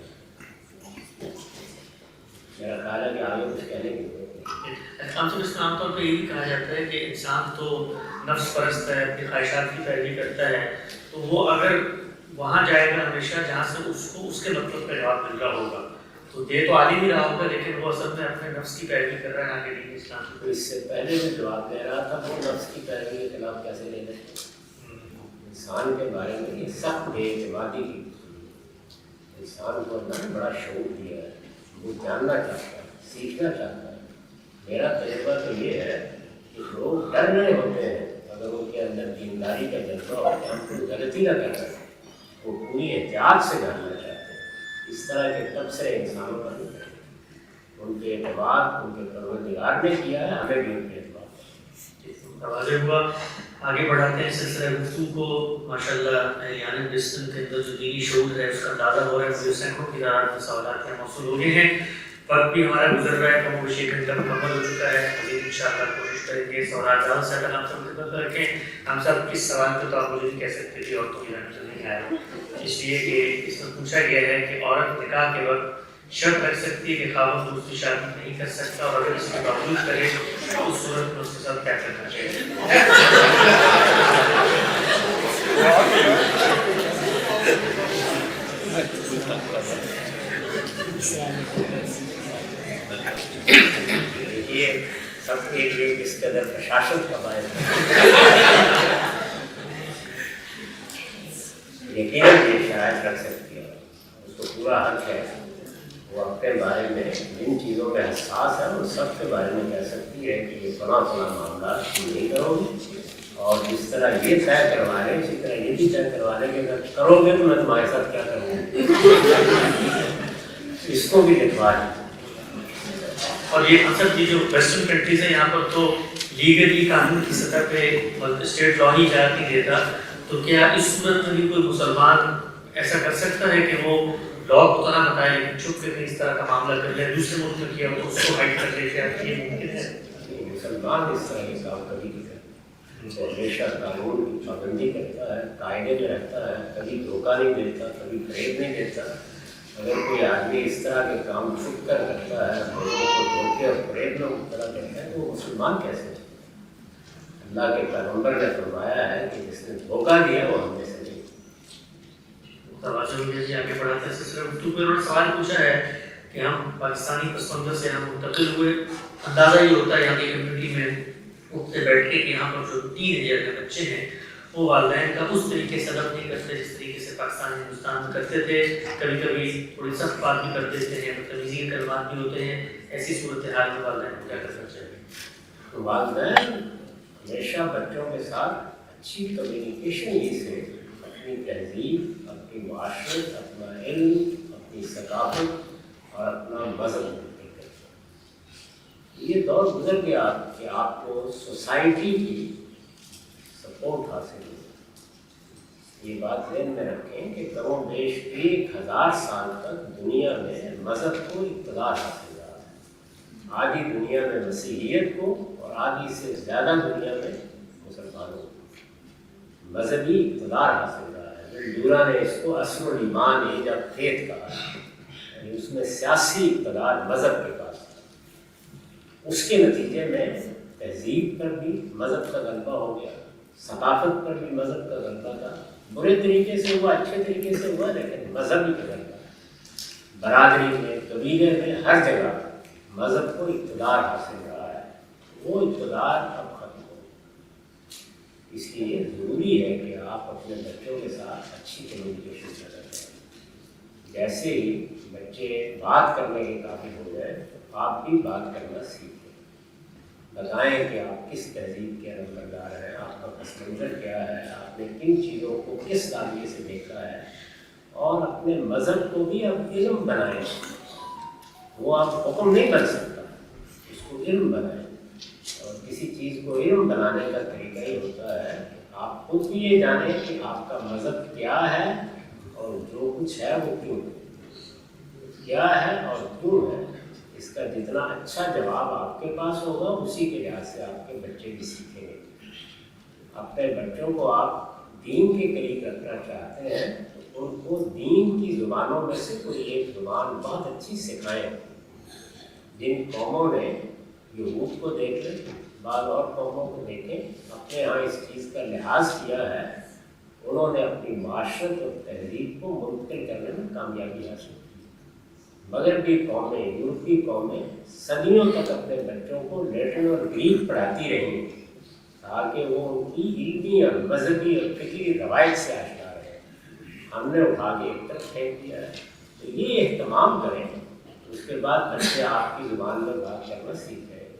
[SPEAKER 2] میرا خیال ہے کہ آگے کچھ کہنے کی ضرورت نہیں۔
[SPEAKER 1] ہم سب اس میں عام طور پہ یہی کہا جاتا ہے کہ انسان تو نفس پرست ہے، اپنی خواہشات کی پیروی کرتا ہے، تو وہ اگر وہاں جائے گا ہمیشہ جہاں سے اس کو اس کے مطلب کا جواب مل رہا ہوگا، تو دے تو عالم ہی رہا ہوگا لیکن وہ اصل میں اپنے نفس کی پیروی کر رہا ہے، نہ کہ دین اسلام کی۔
[SPEAKER 2] تو اس سے پہلے میں جواب دے رہا تھا، وہ نفس کی پیروی کے خلاف کیسے لے لیں؟ انسان کے بارے میں یہ سخت بے اعتمادی کی، انسان کو اللہ نے بڑا شعور دیا ہے، وہ جاننا چاہتا ہے، سیکھنا چاہتا ہے۔ میرا تجربہ تو یہ ہے کہ لوگ ڈر رہے ہوتے ہیں اگر ان کے اندر دینداری کا جذبہ ہو کہ ہم کوئی غلطی نہ کر سکیں، وہ پوری احتیاط سے جاننا چاہتے ہیں۔ اس طرح کے تبصرے انسانوں پر نہیں کرتے، ان کے اعتبار ان کے پروردگار نے کیا ہے، ہمیں بھی ان کے اعتبار۔
[SPEAKER 1] واضح ہوا۔ آگے بڑھاتے ہیں سلسلہ گفتگو کو۔ ماشاءاللہ اہلیان برسٹن کے اندر جو دینی شعور ہے اس کا اندازہ ہو رہا ہے، مجھے سینکڑوں کی تعداد میں سوالات ہیں موصول ہو گئے ہیں، وقت بھی ہمارا گزر رہا ہے، کم بیش 1 گھنٹہ مکمل ہو چکا ہے۔ مزید انشاءاللہ کوشش کریں گے سوالات زیادہ سے زیادہ ہم سب خدمت میں رکھیں۔ ہم سب کس سوال پہ تو آپ مجھے نہیں کہہ سکتے کہ عورتوں کی رحمت نہیں آیا، اس لیے کہ اس میں پوچھا گیا ہے کہ عورت نکاح کے وقت شرط رکھ سکتی ہے کہ خاوند دوسری شادی نہیں کر سکتا، اور اگر اس کے باوجود کرے تو اس صورت میں اس کے ساتھ کیا کرنا چاہیے؟
[SPEAKER 2] دیکھیے، سب کے لیے کس قدر پرشاسن کا باعث یقیناً یہ شاید رکھ سکتی ہے، اس کو پورا حق ہے، وہ اپنے بارے میں جن چیزوں میں حساس ہے ان سب کے بارے میں کہہ سکتی ہے کہ یہ فلاں فلاں معاملات نہیں کرو گے، اور جس طرح یہ طے کروا لیں اسی طرح یہ بھی طے کروا لیں کہ اگر کرو گے تو میں تمہارے ساتھ کیا کروں گا، اس کو بھی لکھوا دیں۔
[SPEAKER 1] اور یہ اکثر جو ویسٹرن کنٹریز ہیں یہاں پر تو لیگلی قانون کی سطح پہ اسٹیٹ لا ہی اجازت نہیں دیتا، تو کیا اس صورت میں بھی کوئی مسلمان ایسا کر سکتا ہے کہ وہ لا کو تو نہ بتائے لیکن چھپ کے اس طرح کا معاملہ کر لے، دوسرے ملک میں کیا تو اس کو ہائڈ کر لے؟ کیا یہ ممکن ہے؟
[SPEAKER 2] مسلمان اس طرح کے کام کبھی نہیں کرتا، ہمیشہ قانون کی پابندی کرتا ہے، قاعدے میں رہتا ہے، کبھی دھوکہ نہیں دیتا، کبھی فریب نہیں دیتا۔ اگر کوئی آدمی اس طرح کے کام چھپ کر کرتا ہے، لوگوں کو دھوکے اور فریب میں مبتلا کرتا ہے، تو وہ مسلمان کیسے ہے؟ اللہ کے پیغمبر نے فرمایا ہے کہ جس نے دھوکہ دیا وہ ہم میں سے نہیں۔
[SPEAKER 1] توجہ ہوئی جی، آگے بڑھاتے ہیں سلسلہ گفتگو پہ۔ انہوں نے سوال پوچھا ہے کہ ہم پاکستانی پس منظر سے ہم منتقل ہوئے، اندازہ یہ ہوتا ہے یہاں کی کمیونٹی میں اٹھتے بیٹھ کے کہ یہاں پر جو 3000 کے بچے ہیں وہ والدین کا اس طریقے سے ادب نہیں کرتے جس طریقے سے پاکستان ہندوستان میں کرتے تھے. کبھی کبھی تھوڑی سخت بات بھی کر دیتے ہیں, بدتمیزی کے کلمات بھی ہوتے ہیں. ایسی صورتحال میں والدین کو کیا کرنا چاہیے؟
[SPEAKER 2] والدین ہمیشہ بچوں کے ساتھ اچھی کمیونیکیشن ہی سے اپنی تہذیب, اپنی معاشرت, اپنا علم, اپنی ثقافت اور اپنا مذہب. یہ دور گزر گیا کہ آپ کو سوسائٹی کی سپورٹ حاصل ہو. یہ بات ذہن میں رکھیں کہ کم و بیش 1000 سال تک دنیا میں مذہب کو اقتدار حاصل رہا ہے. آدھی دنیا میں مسیحیت کو اور آدھی سے زیادہ دنیا میں مسلمانوں کو مذہبی اقتدار حاصل رہا ہے. دورا نے اس کو اصل الایمان ایج آف فیتھ کہا ہے, یعنی اس میں سیاسی اقتدار مذہب کے پاس. اس کے نتیجے میں تہذیب پر بھی مذہب کا غلبہ ہو گیا, ثقافت پر بھی مذہب کا غلبہ تھا. برے طریقے سے ہوا, اچھے طریقے سے ہوا, لیکن مذہبی کا غلبہ. برادری میں, قبیلے میں, ہر جگہ مذہب کو اقتدار حاصل رہا ہے. وہ اقتدار اب ختم ہو. اس لیے ضروری ہے کہ آپ اپنے بچوں کے ساتھ اچھی کمیونیکیشن پیدا کریں. جیسے ہی بچے بات کرنے کے قابل ہو جائیں تو آپ بھی بات کرنا سیکھیں. بتائیں کہ آپ کس تہذیب کے نمبردار ہیں, آپ کا پس منظر کیا ہے, آپ نے کن چیزوں کو کس زاویے سے دیکھا ہے, اور اپنے مذہب کو بھی آپ علم بنائیں. وہ آپ حکم نہیں بن سکتا, اس کو علم بنائیں. اور کسی چیز کو علم بنانے کا طریقہ یہ ہوتا ہے کہ آپ خود بھی یہ جانیں کہ آپ کا مذہب کیا ہے اور جو کچھ ہے وہ کیوں ہے, کیا ہے اور کیوں ہے. اس کا جتنا اچھا جواب آپ کے پاس ہوگا اسی کے لحاظ سے آپ کے بچے بھی سیکھیں گے. اپنے بچوں کو آپ دین کے قریب رکھنا چاہتے ہیں تو ان کو دین کی زبانوں میں سے کوئی ایک زبان بہت اچھی سکھائیں. جن قوموں نے یہود کو دیکھ لیں, بعض اور قوموں کو دیکھیں, اپنے یہاں اس چیز کا لحاظ کیا ہے, انہوں نے اپنی معاشرت اور تہذیب کو منتقل کرنے میں کامیابی حاصل کی. مغربی قومیں, یورپی قومیں صدیوں تک اپنے بچوں کو لیٹن اور گریک پڑھاتی رہیں تاکہ وہ ان کی علمی اور مذہبی اور فکری روایت سے آشنا رہے. ہم نے اٹھا کے ایک طرف پھینک دیا ہے. تو یہ اہتمام کریں, اس کے بعد بچے آپ کی زبان میں بات کرنا سیکھ جائیں گے.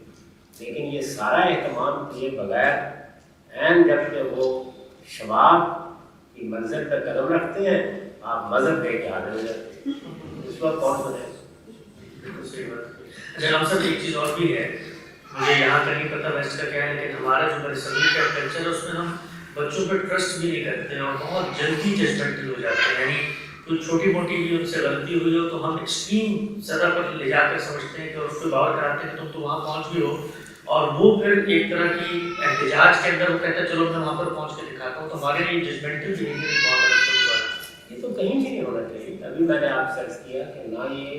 [SPEAKER 2] لیکن یہ سارا اہتمام کیے بغیر عین جب کہ وہ شباب کی منزل پر قدم رکھتے ہیں آپ مذہب لے کے آنے ہو جاتے ہیں, اس وقت کون بنے.
[SPEAKER 1] اچھا ہم سب ایک چیز اور بھی ہے, مجھے یہاں کا نہیں پتہ ویسٹ کا کیا ہے, لیکن ہمارا جو برصغیر کا کلچر ہے اس میں ہم بچوں پہ ٹرسٹ بھی نہیں کرتے ہیں اور بہت جلدی ججمنٹل ہو جاتے ہیں. یعنی کچھ چھوٹی موٹی بھی ان سے غلطی ہوئی ہو تو ہم ایکسٹریم سطح پر لے جا کر سمجھتے ہیں کہ اس کو باور کراتے ہیں کہ تم تو وہاں پہنچ بھی ہو, اور وہ پھر ایک طرح کی احتجاج کے اندر وہ کہتا ہے چلو میں وہاں پر پہنچ کے دکھاتا ہوں. تو ہمارے لیے ججمنٹل
[SPEAKER 2] یہ تو کہیں بھی نہیں ہونا چاہیے. ابھی میں نے آپ سے عرض کیا کہ نہ یہ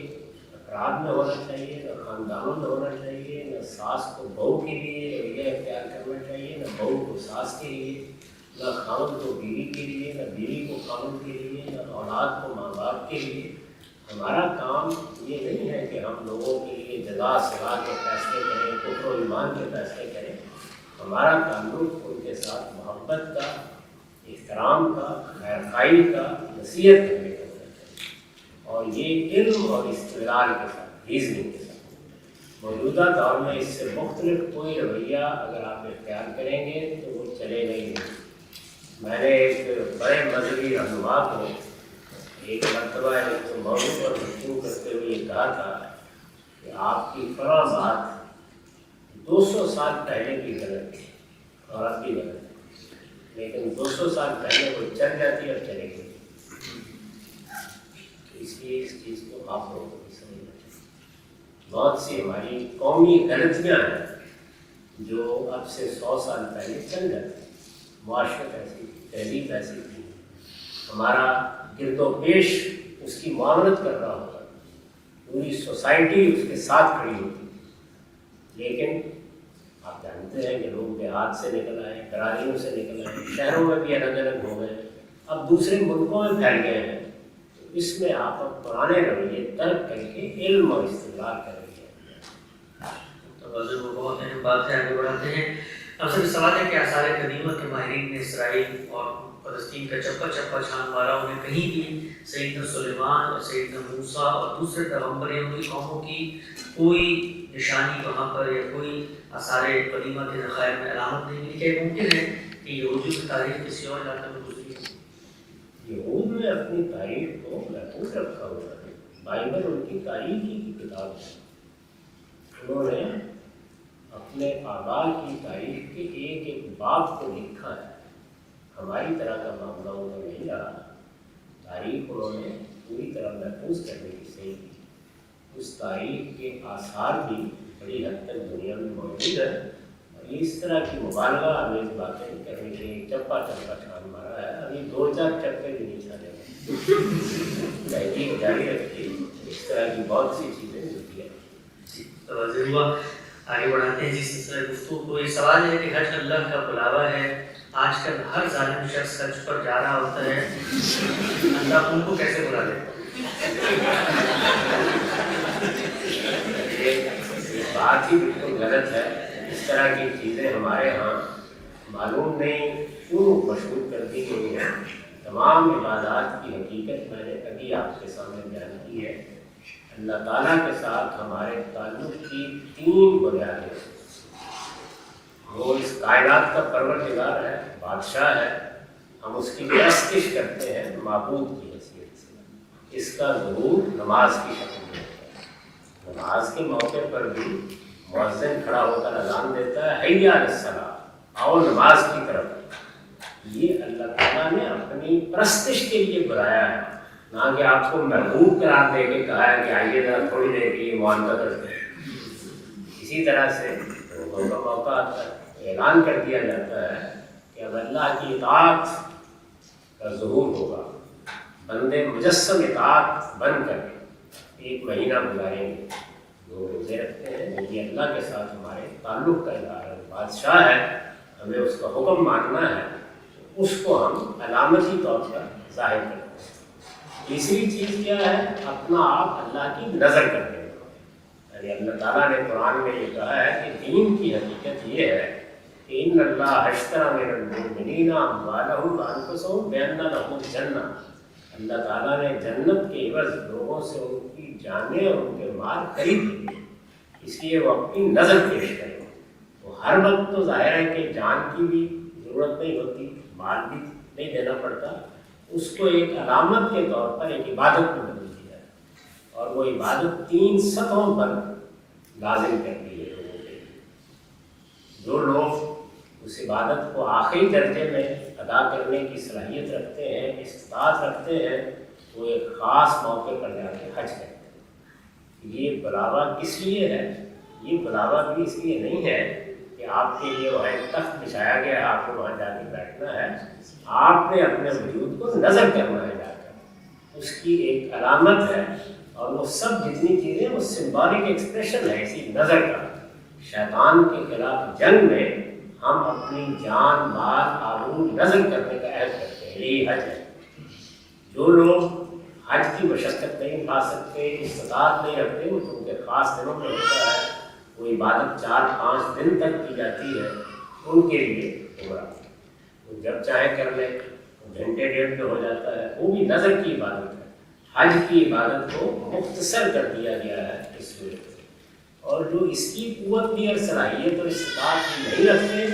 [SPEAKER 2] افراد میں ہونا چاہیے, نہ خاندانوں میں ہونا چاہیے, نہ ساس کو بہو کے لیے رویہ اختیار کرنا چاہیے, نہ بہو کو ساس کے لیے, نہ خاوند کو بیوی کے لیے, نہ بیوی کو خاوند کے لیے, نہ اولاد کو ماں باپ کے لیے. ہمارا کام یہ نہیں ہے کہ ہم لوگوں کے لیے جزا سزا کے فیصلے کریں, کفر و ایمان کے فیصلے کریں. ہمارا تعلق ان کے ساتھ محبت کا, احترام کا, خیرخواہی کا, نصیحت کرنے کا ہونا چاہیے, اور یہ علم اور استدلال کے ساتھ, ریزننگ کے ساتھ. موجودہ دور میں اس سے مختلف کوئی رویہ اگر آپ اختیار کریں گے تو وہ چلے نہیں. میں نے ایک بڑے مذہبی رہنما کو ایک مرتبہ ایک موضوع پر گفتگو کرتے ہوئے یہ کہا تھا کہ آپ کی فلاں بات 200 سال پہلے بھی غلط تھی اور اب بھی غلط ہے, لیکن 200 سال پہلے وہ چل جاتی اور چلے گئی. اس لیے اس چیز کو آپ لوگوں کو بھی سمجھنا چاہیے. بہت سی ہماری قومی غلطیاں ہیں جو اب سے 100 سال پہلے چل جاتی. معاشرت ایسی تھی, تہذیب ایسی تھی, ہمارا گرد و پیش اس کی معاونت کر رہا ہوتا, پوری سوسائٹی اس کے ساتھ کھڑی ہوتی. لیکن آپ جانتے ہیں کہ لوگ دیہات سے نکل آئے, برادریوں سے نکل آئے, شہروں میں بھی الگ الگ ہو گئے, اب دوسرے ملکوں میں پھیل گئے ہیں. تو اس میں آپ اب پرانے رویے ترک کر کے علم اور استدلال کر رہے ہیں.
[SPEAKER 1] تو وہ بہت اہم بات ہے, آگے بڑھاتے ہیں. اب سر سوال ہے کہ آثار قدیمہ کے ماہرین نے اسرائیل اور فلسطین کا چپا چپا چھان مارا، انہیں کہیں بھی سیدنا سلیمان اور سیدنا موسیٰ اور دوسرے پیغمبر یا ان کی قوموں کی کوئی نشانی وہاں پر یا کوئی آثار قدیمہ کے ذخائر میں علامت نہیں ملی۔ کیا ممکن ہے کہ یہودیوں کی تاریخ کسی اور علاقے میں گزری ہے؟
[SPEAKER 2] یہود نے اپنی تاریخ کو محفوظ رکھا ہوا ہے، بائبل ان کی تاریخی کی کتاب ہے۔ انہوں نے اپنے آباء کی تاریخ کے ایک ایک باب کو لکھا ہے۔ ہماری طرح کا معاملہ انہوں نے نہیں رہا، تاریخ انہوں نے پوری طرح محفوظ کرنے کی صحیح کی۔ اس تاریخ کے آثار بھی بڑی حد تک دنیا میں موجود ہے، اور اس طرح کی مبالغہ آمیز باتیں کرنے کے لیے چپا چپا چھان مارا ہے۔ ابھی 2-4 چپے بھی نہیں چھانے تحقیق جاری رکھتی، اس طرح کی بہت سی چیزیں ہوتی ہیں۔
[SPEAKER 1] واضح ہوا۔ آگے بڑھاتے ہیں جس سلسلہ گفتگو کو۔ یہ سوال ہے کہ حج اللہ کا بلاوا ہے، آج کل ہر ظالم شخص حج پر جا رہا ہوتا ہے، اللہ ان کو کیسے بلا لے؟
[SPEAKER 2] یہ بات ہی بالکل غلط ہے۔ اس طرح کی چیزیں ہمارے ہاں معلوم نہیں کیوں مشہور کر دی گئی ہیں۔ تمام عبادات کی حقیقت میں نے ابھی آپ کے سامنے بیان کی ہے۔ اللہ تعالیٰ کے ساتھ ہمارے تعلق کی 3 بنیادیں ہیں۔ وہ اس کائنات کا پروردگار ہے، بادشاہ ہے، ہم اس کی پرستش کرتے ہیں معبود کی حیثیت سے۔ اس کا ظہور نماز کی شکل میں ہوتا ہے۔ نماز کے موقع پر بھی مؤذن کھڑا ہو کر اذان دیتا ہے، حی علی الصلاۃ، آؤ نماز کی طرف۔ یہ اللہ تعالیٰ نے اپنی پرستش کے لیے بلایا ہے، نہ کہ آپ کو محبوب قرار دے کے کہا ہے کہ آئیے ذرا تھوڑی دیر کے لیے معاہدہ کرتے ہیں۔ اسی طرح سے لوگوں کا موقع آتا ہے، اعلان کر دیا جاتا ہے کہ اب اللہ کی اطاعت کا ظہور ہوگا، بندے مجسم اطاعت بن کر 1 مہینہ گزاریں گے۔ جو روزے رکھتے ہیں یہ اللہ کے ساتھ ہمارے تعلق کا اظہار ہے، بادشاہ ہے، ہمیں اس کا حکم ماننا ہے، اس کو ہم علامتی طور پر ظاہر کرتے ہیں۔ تیسری چیز کیا ہے؟ اپنا آپ اللہ کی نظر کرنے کا۔ یعنی اللہ تعالیٰ نے قرآن میں یہ کہا ہے کہ دین کی حقیقت یہ ہے کہ ان اللہ اشتری من المؤمنین اموالهم وانفسهم بان لهم الجنہ۔ اللہ تعالیٰ نے جنت کے عوض لوگوں سے ان کی جانیں اور ان کے مال خرید لیے، اس لیے وہ اپنی نظر پیش کریں۔ تو ہر وقت تو ظاہر ہے کہ جان کی بھی ضرورت نہیں ہوتی، مال بھی نہیں دینا پڑتا، اس کو ایک علامت کے طور پر ایک عبادت میں بدل دیا ہے، اور وہ عبادت 3 سطحوں پر لازم کر دی ہے لوگوں کے لیے۔ جو لوگ اس عبادت کو آخری درجے میں ادا کرنے کی صلاحیت رکھتے ہیں، استطاعت رکھتے ہیں، وہ ایک خاص موقع پر جا کے حج کرتے ہیں۔ یہ بلاوا کس لیے ہے؟ یہ بلاوا بھی اس لیے نہیں ہے کہ آپ کے لیے وہاں ایک تخت بچھایا گیا ہے، آپ کو وہاں جا کے بیٹھنا ہے، آپ نے اپنے وجود کو نظر کرنا ہے جا کر، اس کی ایک علامت ہے، اور وہ سب جتنی چیزیں وہ سمبولک ایکسپریشن ہے اسی نظر کا۔ شیطان کے خلاف جنگ میں ہم اپنی جان مال آبرو نظر کرنے کا عہد کرتے ہیں، یہی حج ہے۔ جو لوگ حج کی مشقت نہیں اٹھا سکتے، استطاعت نہیں رکھتے، وہ چونکہ خاص دنوں میں ہوتا ہے، وہ عبادت 4-5 دن تک کی جاتی ہے، ان کے لیے عمرہ وہ جب چاہے کر لیں، گھنٹے 1.5 میں ہو جاتا ہے، وہ بھی نظر کی عبادت ہے۔ حج کی عبادت کو مختصر کر دیا گیا ہے اس صورت سے، اور جو اس کی قوت بھی اور صلاحیت اور استطاعت بھی نہیں رکھتے،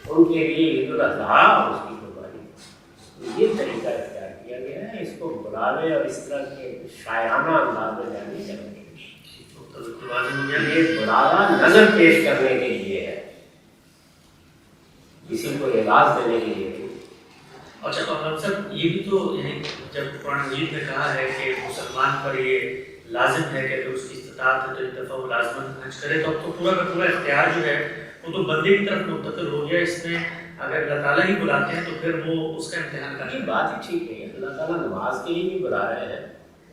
[SPEAKER 2] ان کے لیے عید الاضحیٰ اور اس کی قربانی، یہ طریقہ اختیار کیا گیا ہے۔ اس کو بلاوے اور اس طرح کے شاعرانہ انداز میں جانی چاہیے۔ یہ بلاوا نظر پیش کرنے کے لیے ہے، کسی کو اعزاز دینے کے لیے۔
[SPEAKER 1] اچھا مولانا صاحب، یہ بھی تو یعنی جب قرآن مجید نے کہا ہے کہ مسلمان پر یہ لازم ہے کہ اگر اس کی استطاعت ہے تو ایک دفعہ وہ لازماً حج کرے، تو اب تو پورا کا پورا اختیار جو ہے وہ تو بندے کی طرف منتقل ہو گیا۔ اس میں اگر اللہ تعالیٰ ہی بلاتے ہیں تو پھر وہ اس کا امتحان کریں۔
[SPEAKER 2] یہ بات ہی ٹھیک نہیں ہے، اللہ تعالیٰ نماز کے لیے بھی بلا رہے ہیں،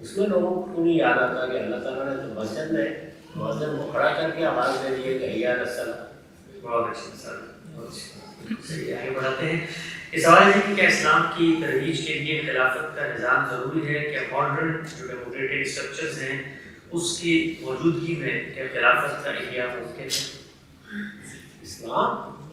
[SPEAKER 2] اس میں لوگوں کو نہیں یاد آتا کہ اللہ تعالیٰ نے تو مسجد میں مؤذن کو کھڑا کر کے آواز دے دی ہے کہ حی علی الصلاۃ۔
[SPEAKER 1] بہت اچھا سر، بہت اچھا۔ چلیے آگے بڑھاتے ہیں۔ یہ سوال ہے کہ کیا اسلام کی ترویج کے لیے خلافت کا نظام ضروری ہے؟ کیا ماڈرن جو ڈیموکریٹک اسٹرکچرز ہیں اس کی موجودگی میں کیا خلافت کا احیاء ممکن ہے؟
[SPEAKER 2] اسلام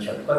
[SPEAKER 2] 56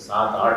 [SPEAKER 2] 7-8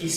[SPEAKER 1] 30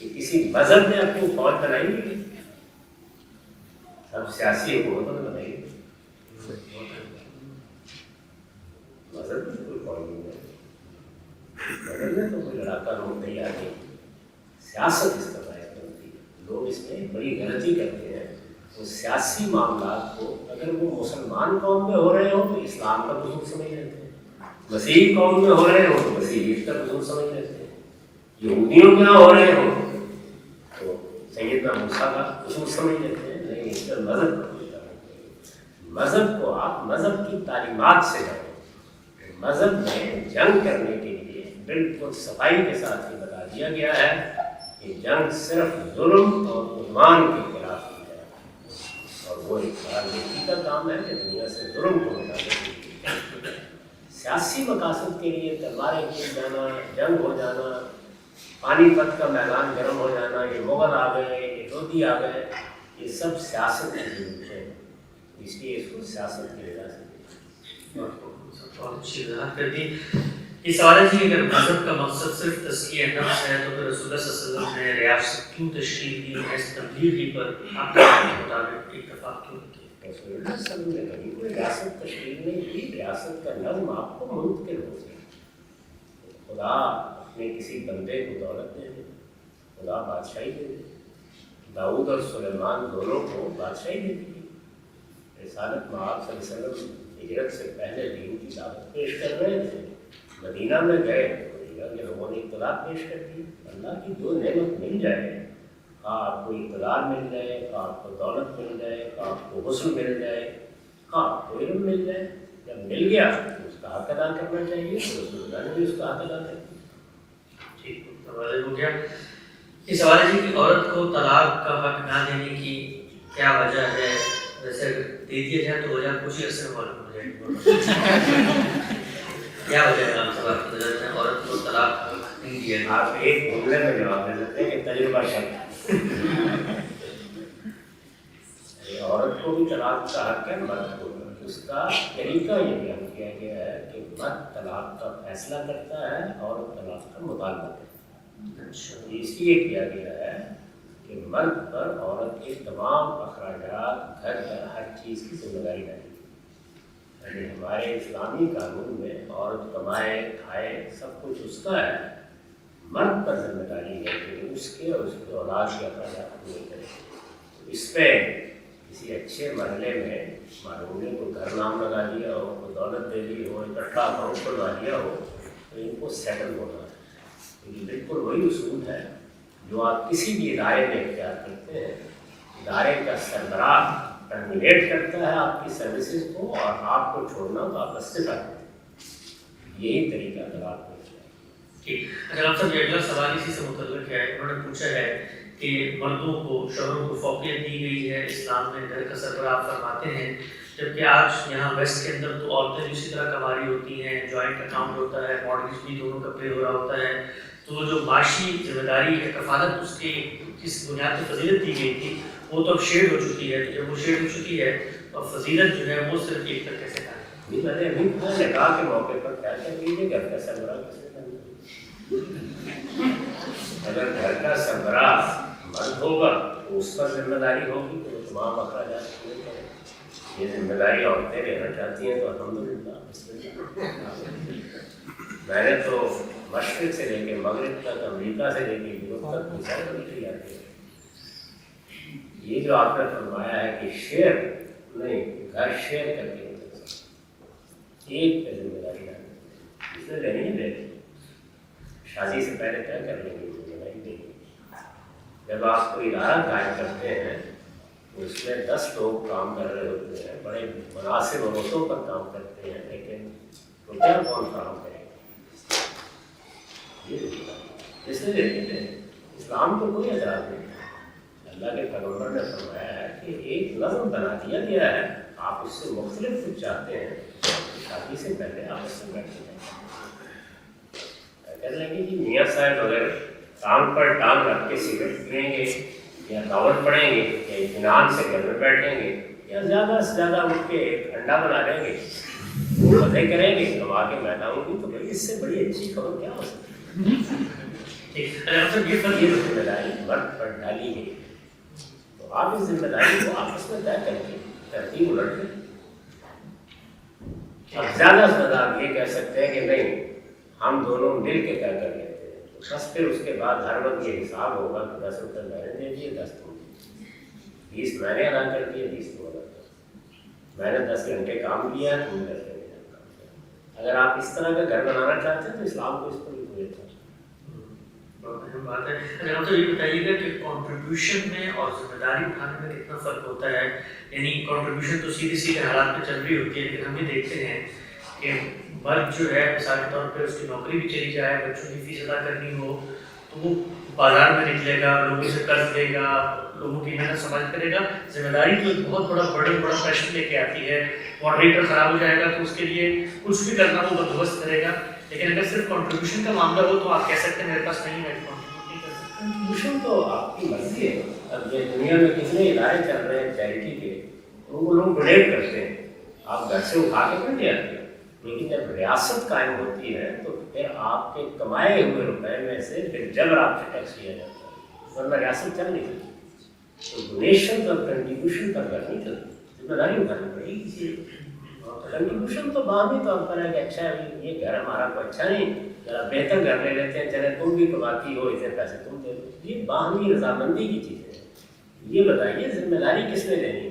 [SPEAKER 2] کہ کسی مذہب نے اپنی فوج بنائی نہیں، سب سیاسی حکومتوں نے بنائی، مذہب میں کوئی فوج نہیں ہے، مذہب میں تو کوئی لڑاکا روک نہیں آتی، سیاست اس کا باعث ہوتی ہے۔ لوگ اس میں بڑی غلطی کرتے ہیں، وہ سیاسی معاملات کو اگر وہ مسلمان قوم میں ہو رہے ہوں تو اسلام کا قصور سمجھ لیتے ہیں، مسیحی قوم میں ہو رہے ہوں تو مسیحیت کا قصور سمجھ لیتے ہیں، یہودیوں میں ہو رہے ہوں تو سیدنا موسیٰ کا قصور سمجھ لیتے ہیں۔ نہیں، اس کا مذہب کا قصور ہے۔ مذہب کو آپ مذہب کی تعلیمات سے جانیں۔ مذہب میں جنگ کرنے کے لیے بالکل صفائی کے ساتھ یہ بتا دیا گیا ہے کہ جنگ صرف ظلم اور عدوان کے خلاف کی جائے، اور وہ ایک راجنیتی کا کام ہے کہ دنیا سے ظلم کو مٹانے کے لیے سیاسی مقاصد کے لیے تلواریں کھینچ جانا، جنگ ہو جانا، پانی پت کا میدان گرم ہو جانا، یہ مغل آ گئے، یہ لودھی آ گئے، یہ سب سیاست کی ضرورت ہے، اس لیے اس کو سیاست کی وجہ سے
[SPEAKER 1] بہت اچھی وضاحت کر دی۔ یہ سوال ہے جی، اگر مذہب کا مقصد صرف تزکیہ نفس ہے تو پھر رسول اللہ صلی اللہ علیہ وسلم نے ریاست کیوں تشکیل دی؟ اس تبلیغی پر آپ کے مطابق اتفاق کیوں کیا؟
[SPEAKER 2] رسول اللہ صلی اللہ علیہ وسلم نے کبھی کوئی ریاست تشکیل نہیں کی، ریاست کا نظم آپ کو منتقل ہو سکے۔ خدا اپنے کسی بندے کو دولت دے دے، خدا بادشاہی دے دے، داؤد اور سلیمان دونوں کو بادشاہی دے دی۔ رسالت میں آپ صلی اللہ علیہ وسلم ہجرت سے پہلے دین کی دعوت پیش کر رہے تھے، مدینہ میں گئے، مدینہ کے لوگوں نے اطلاع پیش کر دی۔ اللہ کی جو نعمت مل جائے، آپ کو اقتدار مل جائے، آپ کو دولت مل جائے، آپ کو حسن مل جائے، آپ کو علم مل جائے، جب مل گیا تو اس کا حق ادا کرنا چاہیے، تو رسول اللہ نے بھی اس کا حق ادا کر دیا۔
[SPEAKER 1] ٹھیک واضح ہو گیا۔ یہ سوال ہے جی کہ عورت کو طلاق کا حق نہ دینے کی کیا وجہ ہے؟ ویسے اگر دے دیا جائے تو وجہ کچھ ہی عرصے میں معلوم ہو جائے گی، کیا وجہ ہے آپ سوال کی وجہ سے عورت کو طلاق نہیں دیا؟
[SPEAKER 2] آپ ایک جملے میں جواب دے سکتے ہیں کہ تجربہ شرط، عورت کو بھی طلاق کا حق ہے، مرد کو بھی۔ اس کا طریقہ یہ بیان کیا گیا ہے کہ مرد طلاق کا فیصلہ کرتا ہے، عورت طلاق کا مطالبہ کرتا ہے۔ اس لیے کیا گیا ہے کہ مرد پر عورت کے تمام اخراجات، گھر کا ہر چیز کی ذمہ داری ڈالی ہے۔ یعنی ہمارے اسلامی قانون میں عورت کمائے کھائے سب کچھ اس کا ہے، مرد پر ذمہ داری ہے کہ اس کے اور اس کے اولاد کے اخراجات پورے کرے۔ اس پہ کسی اچھے مرحلے میں معلوم نے کوئی گھر نام لگا دیا ہو، کوئی دولت دے دی ہو، اکٹھا اکاؤنٹ کھلوا دیا ہو، تو ان کو سیٹل ہونا ہے۔ یہ بالکل وہی اصول ہے جو آپ کسی بھی ادارے میں اختیار کرتے ہیں۔ ادارے کا سربراہ ٹرمینیٹ کرتا ہے آپ کی سروسز کو، اور آپ کو چھوڑنا تو آپ استعفیٰ کرتے ہیں۔ یہی طریقہ طلاق کا ہے۔
[SPEAKER 1] ٹھیک، اگر آپ سب یہ اگلا سوال اسی سے متعلق ہے، انہوں نے پوچھا ہے کہ مردوں کو، شوہروں کو فوقیت دی گئی ہے اسلام میں، گھر کا سربراہ فرماتے ہیں، جبکہ آج یہاں ویسٹ کے اندر تو عورتیں بھی اسی طرح کماری ہوتی ہیں، جوائنٹ اکاؤنٹ ہوتا ہے، مارگیج بھی دونوں کا پے ہو رہا ہوتا ہے، تو وہ جو معاشی ذمہ داری ہے، کفالت اس کی کس بنیاد پہ فضیلت دی گئی تھی وہ تو اب شیڈ ہو چکی ہے۔ تو جب وہ شیڈ ہو چکی ہے تو فضیلت جو ہے وہ صرف ایک طرح کیسے کہیں؟
[SPEAKER 2] میں نے ابھی نکاح کے موقع پر فیصلہ کیجیے گھر کا سربراہ کیسے کرنا۔ اگر گھر کا سربراہ مرد ہوگا تو اس پر ذمہ داری ہوگی کہ وہ تمام اخراجات پورے کرے۔ یہ ذمہ داری عورتیں لینا چاہتی ہیں تو الحمدللہ۔ میں نے تو مشرق سے لے کے مغرب تک، امریکہ سے لے کے یورپ تک مثال کنٹری آتی ہے۔ یہ جو آپ نے فرمایا ہے کہ شیئر نہیں، گھر شیئر کر کے ایک پہ ذمہ داری ڈالیں، اس نے لینی ہے، شادی سے پہلے طے کر لیں گے ذمہ داری دیں گے۔ جب آپ کو ادارہ قائم کرتے ہیں تو اس میں 10 لوگ کام کر رہے ہوتے ہیں، بڑے مناسب عہدوں پر کام کرتے ہیں، لیکن روپیہ کون فراہم کرے گا؟ یہ اس لیے اسلام کو کوئی اعتراض نہیں ہے۔ اللہ کے پیغمبر نے فرمایا ہے کہ ایک نظم بنا دیا گیا ہے، آپ اس سے مختلف کچھ چاہتے ہیں، شادی سے پہلے آپس میں بیٹھ کر لیں گے کہ میاں صاحب اگر ٹانگ پر ٹانگ رکھ کے سگریٹ پئیں گے یا دعوت پڑھیں گے یا اطمینان سے گھر میں بیٹھیں گے یا زیادہ سے زیادہ اٹھ کے ایک انڈا بنا لیں گے، مزے کریں گے، کما کے میں لاؤں گی، تو بھائی اس سے بڑی اچھی خبر کیا ہو سکتی ہے؟ یہ ذمہ داری مرد پر ڈالی گئی، تو آپ اس ذمہ داری کو آپس میں طے کر کے ترتیب الٹ دیں۔ اب زیادہ سے زیادہ آپ یہ کہہ سکتے ہیں کہ نہیں ہم دونوں مل کے طے کر لیتے ہیں، تو بس پھر اس کے بعد ہر وقت یہ حساب ہوگا کہ 10 روپئے میں نے دے دیے، 10 تم 20 میں نے ادا کر دیے، 20 تم ادا کر، میں نے 10 گھنٹے کام کیا، تم نے 10 گھنٹے کام کیا۔ اگر آپ اس طرح کا گھر بنانا چاہتے ہیں تو اسلام کو اس پر بھی کوئی
[SPEAKER 1] بہت اہم بات ہے۔ اگر آپ تو یہ بتائیے گا کہ کنٹریبیوشن میں اور ذمہ داری اٹھانے میں کتنا فرق ہوتا ہے؟ یعنی کنٹریبیوشن تو سیدھی سیدھے حالات میں چل رہی ہوتی ہے، لیکن ہم یہ دیکھتے ہیں کہ مرد جو ہے مثال کے طور پہ اس کی نوکری بھی چلی جائے، بچوں کی فیس ادا کرنی ہو تو وہ بازار میں نکلے گا، لوگوں سے قرض لے گا، لوگوں کی محنت سمجھ کرے گا۔ ذمہ داری تو ایک بہت بڑا برڈن، بڑا پریشر لے کے آتی ہے۔ ماڈریٹر خراب ہو جائے گا تو اس کے لیے کچھ بھی کرنا وہ بندوبست کرے گا، لیکن اگر صرف کنٹریبیوشن کا معاملہ ہو تو آپ کہہ سکتے ہیں میرے پاس نہیں ہے، کنٹریبیوٹ نہیں کر سکتا۔
[SPEAKER 2] کنٹریبیوشن تو آپ کی مرضی ہے۔ اب یہ دنیا میں کتنے ادارے چل رہے ہیں چیریٹی کے، ان کو لوگ ڈونیٹ کرتے ہیں، آپ گھر سے اٹھا کے نہیں لے آتے، لیکن جب ریاست قائم ہوتی ہے تو پھر آپ کے کمائے ہوئے روپے میں سے پھر جبر آپ سے ٹیکس لیا جاتا ہے، ورنہ ریاست چل نہیں سکتی۔ تو ڈونیشن اور کنٹریبیوشن کا گھر نہیں چلتا، ذمہ داری اٹھانی پڑے گی کسی کو۔ کنٹریبیوشن تو باہمی طور پر ہے کہ اچھا یہ گھر ہمارا کو اچھا نہیں، ذرا بہتر گھر لے لیتے ہیں، چلے تم بھی کماتی ہو، اتنے پیسے تم دے دو، یہ باہمی رضامندی کی چیزیں ہیں۔ یہ بتائیے ذمہ داری کس نے دینی ہے؟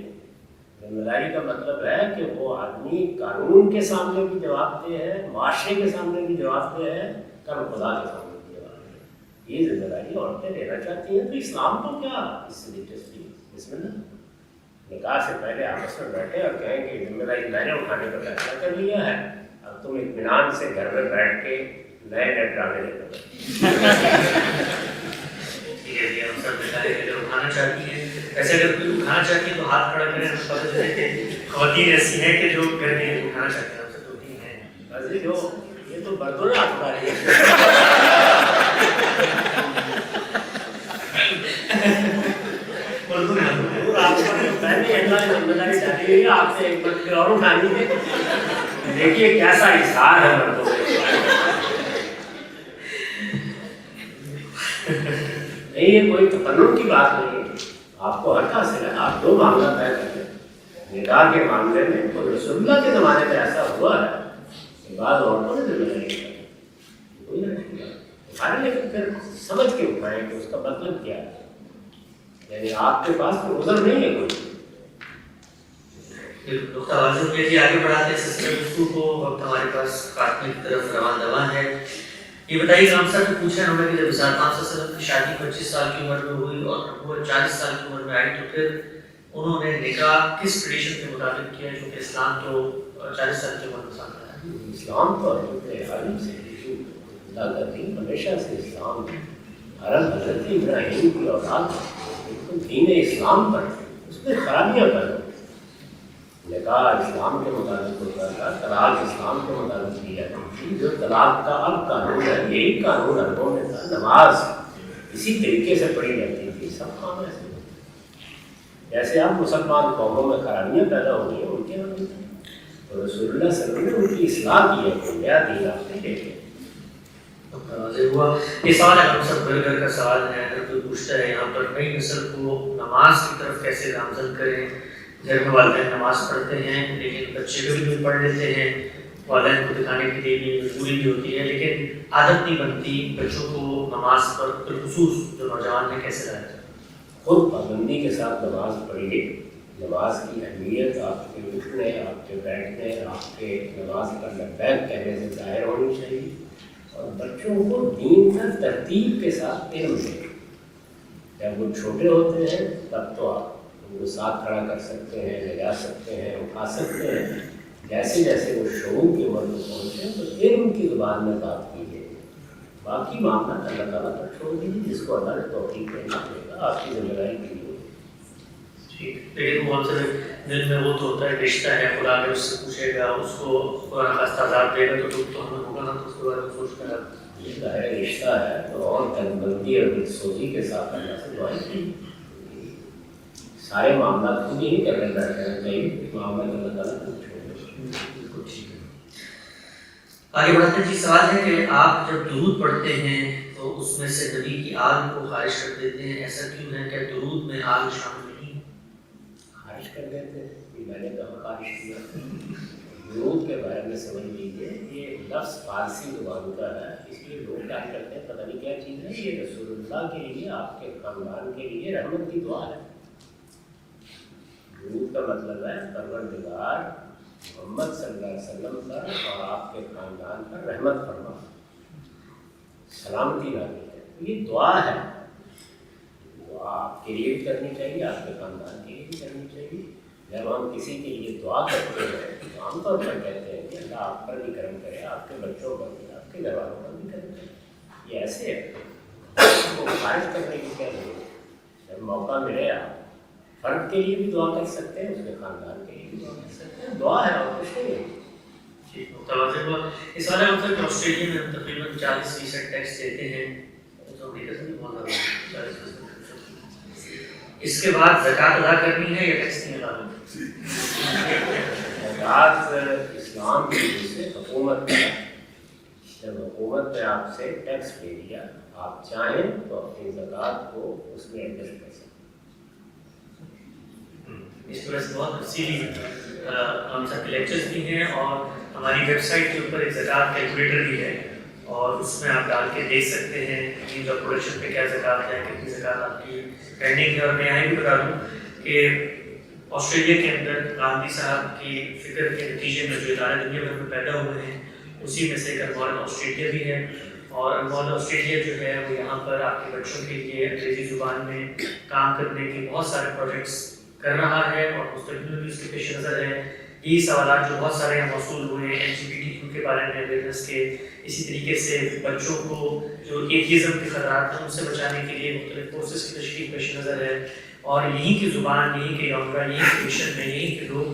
[SPEAKER 2] ذمہ داری کا مطلب ہے کہ وہ آدمی قانون کے سامنے بھی جواب دہ ہے، معاشرے کے سامنے بھی جواب دہ ہے، کل خدا کے سامنے بھی جواب دہ ہے۔ یہ ذمہ داری عورتیں لینا چاہتی ہیں تو اسلام تو کیا اس سے دلچسپی ہے؟ اس میں نا نکاح سے پہلے آپس میں بیٹھے اور کہیں کہ ذمہ داری میں نے اٹھانے کا فیصلہ کر لیا ہے، اب تم اطمینان سے گھر میں بیٹھ کے نئے نئے ڈرامے دیکھو۔
[SPEAKER 1] ہم سب بتائیں اگر اٹھانا چاہتی ہیں، ایسے اگر کوئی اٹھانا چاہتی ہے تو ہاتھ کھڑا کریں، ہم پتہ چلے کہ خواتین ایسی ہیں کہ جو گھر میں اٹھانا چاہتی ہیں، ہم سے تو نہیں ہیں۔
[SPEAKER 2] بس جو یہ تو بردوں نے ہاتھ اٹھا رہی ہے۔ آپ سے ایک بار اور اٹھانی ہے، دیکھیے کیسا اظہار ہے مردوں نہیں، یہ کوئی تفنن کی بات نہیں ہے، آپ کو حق حاصل ہے، آپ دو معاملہ طے کر لیں۔ نکاح کے معاملے میں تو رسول اللہ کے زمانے میں ایسا ہوا ہے کہ بعض عورتوں نے ذمہ داری کوئی نہیں اٹھانے، لیکن پھر سمجھ کے اٹھائیں کہ اس کا مطلب کیا ہے، یعنی آپ کے پاس کوئی عذر نہیں ہے کوئی۔
[SPEAKER 1] توازن میں بھی آگے بڑھاتے ہیں سلسلہ گفتگو کو، وقت ہمارے پاس خاتمے کی طرف رواں دواں ہے۔ یہ بتائیے رام صاحب نے پوچھا انہوں نے کہ جب رسول اللہ صلی اللہ علیہ وسلم کی شادی 25 سال کی عمر میں ہوئی اور نبوت 40 سال کی عمر میں آئی تو پھر انہوں نے نکاح کس ٹریڈیشن کے مطابق کیا، کیونکہ اسلام تو 40 سال کی عمر میں سامنے ہے؟
[SPEAKER 2] اسلام تو عالم سے اللہ کا دین ہمیشہ سے اسلام عرب حضرت ابراہیم کی اولاد بالکل دین اسلام پر اس میں خرابیاں پیدا ہوئی۔ نکاح اسلام کے مطابق ہوتا تھا، طلاق اسلام کے مطابق دی جاتی تھی، جو طلاق کا اب قانون ہے یہی قانون عربوں میں تھا، نماز اسی طریقے سے پڑھی جاتی تھی، سب کام ایسے جیسے اب مسلمان قوموں میں خرابیاں پیدا ہو گئی ہیں ان کے یہاں بھی تو رسول اللہ صلی اللہ علیہ وسلم نے ان کی اصلاح کی ہے، کوئی نیا دین آپ نے لے کے
[SPEAKER 1] ہوا۔ یہ سوال ہے ہم سب گھر گھر کا سوال ہے، اگر کوئی پوچھتا ہے یہاں پر نئی نسل کو نماز کی طرف کیسے گامزن کریں؟ گھر میں والدین نماز پڑھتے ہیں لیکن بچے کبھی بھی پڑھ لیتے ہیں، والدین کو دکھانے کے لیے بھی مجبوری بھی ہوتی ہے، لیکن عادت نہیں بنتی بچوں کو نماز پر، بالخصوص جو نوجوان ہیں، کیسے لایا جائے؟
[SPEAKER 2] خود پابندی کے ساتھ نماز پڑھیے۔ نماز کی اہمیت آپ کے اٹھنے، آپ کے بیٹھنے، آپ کے نماز کا لبیک کہنے سے ظاہر ہونی چاہیے، اور بچوں کو دین کا ترتیب کے ساتھ علم دیں۔ جب وہ چھوٹے ہوتے ہیں تب تو آپ ان کو ساتھ کھڑا کر سکتے ہیں، لے جا سکتے ہیں، اٹھا سکتے ہیں، جیسے جیسے وہ شعور کی عمر کو پہنچے تو علم کی زبان میں بات کیجیے، باقی معاملہ اللہ تعالیٰ پر چھوڑ دیجیے، جس کو اللہ نے توفیق دے گا، آپ کی ذمہ داری کے لیے۔
[SPEAKER 1] لیکن بہت سے دل میں وہ تو ہوتا ہے رشتہ ہے، خدا اگر اس سے پوچھے گا، اس کو قرآن کا استعداد دے گا تو دکھ تو ہمیں ہوگا نا، تو اس کے بارے میں سوچتا ہے
[SPEAKER 2] یہ ظاہر رشتہ ہے تو اور تنبندی اور دل سوزی کے ساتھ اللہ سے دعائیں کی۔ سارے معاملات خود ہی نہیں کرنے بیٹھے ہیں، کئی معاملات اللہ تعالیٰ کو چھوڑ۔
[SPEAKER 1] آگے بڑھتے ہیں جی، سوال ہے کہ آپ جب درود پڑھتے ہیں تو اس میں سے نبی کی آگ کو خارج کر دیتے ہیں، ایسا کیوں ہے کہ درود میں آگ شامل نہیں؟
[SPEAKER 2] خارج کر دیتے ہیں، میں نے کہاں خارج کیا؟ درود کے بارے میں سمجھ لیجیے، یہ لفظ فارسی زبان کا ہے، اس لیے لوگ کیا کرتے ہیں پتہ نہیں کیا چیز ہے، یہ رسول اللہ کے لیے، آپ کے خاندان کے لیے رحمت کی دعا ہے۔ درود کا مطلب ہے پروردگار محمد صلی اللہ علیہ وسلم پر اور آپ کے خاندان پر رحمت فرما، سلامتی نازل ہے۔ یہ دعا ہے، دعا آپ کے لیے بھی کرنی چاہیے، آپ کے خاندان کے لیے بھی کرنی چاہیے۔ جب ہم کسی کے لیے دعا کرتے ہیں تو عام طور پر کہتے ہیں کہ اللہ آپ پر بھی کرم کرے، آپ کے بچوں پر بھی، آپ کے گھر والوں پر بھی کرم کرے۔ یہ ایسے ہے، اس کو خارج کرنے کی کیا ضرورت ہے؟ جب موقع ملے آپ فرد کے لیے بھی دعا کر سکتے ہیں، اس کے خاندان کے لیے بھی دعا کر سکتے ہیں، دعا ہے اور کچھ نہیں ہے۔
[SPEAKER 1] متوازن ہوا اس والے مطلب کہ آسٹریلیا میں ہم تقریباً 40% ٹیکس دیتے ہیں، تو امریکہ سے بھی بہت زیادہ 40%۔ اس کے بعد زکوٰۃ ادا کرنی ہے یا ٹیکس نہیں ادا کرنا؟
[SPEAKER 2] زکوٰۃ اسلام کی وجہ سے حکومت کا، جب حکومت نے آپ سے ٹیکس لے لیا، آپ چاہیں تو اپنی زکوٰۃ کو اس میں ایڈجسٹ کر سکتے ہیں۔
[SPEAKER 1] اس وجہ سے بہت تفصیلی ہم سب کے لیکچرز بھی ہیں، اور ہماری ویب سائٹ کے اوپر ایک زکوٰۃ کیلکولیٹر بھی ہے، اور اس میں آپ ڈال کے دیکھ سکتے ہیں کہ جو پروڈکشن پہ کیا زکوٰۃ ہے، کتنی زکوٰۃ آپ کی پینڈنگ ہے۔ اور میں یہاں بھی بتا دوں کہ آسٹریلیا کے اندر گاندھی صاحب کی فکر کے نتیجے میں جو ادارے دنیا بھر میں پیدا ہوئے ہیں، اسی میں سے ایک انمول آسٹریلیا بھی ہے، اور انمول آسٹریلیا جو ہے وہ یہاں پر آپ کے بچوں کے لیے انگریزی زبان میں کام کرنے کے بہت سارے پروجیکٹس کر رہا ہے، اور مستقبل بھی اس کے پیش نظر ہے۔ یہی سوالات جو بہت سارے یہاں موصول ہوئے ہیں LGBTQ کے بارے میں اویئرنیس کے، اسی طریقے سے بچوں کو جو ایتھیزم کے خطرات ہیں ان سے بچانے کے لیے مختلف کورسز کی تشکیل پیش نظر ہے، اور یہیں کی زبان، یہیں کے یونگا، یہیں کے مشن میں یہیں کے لوگ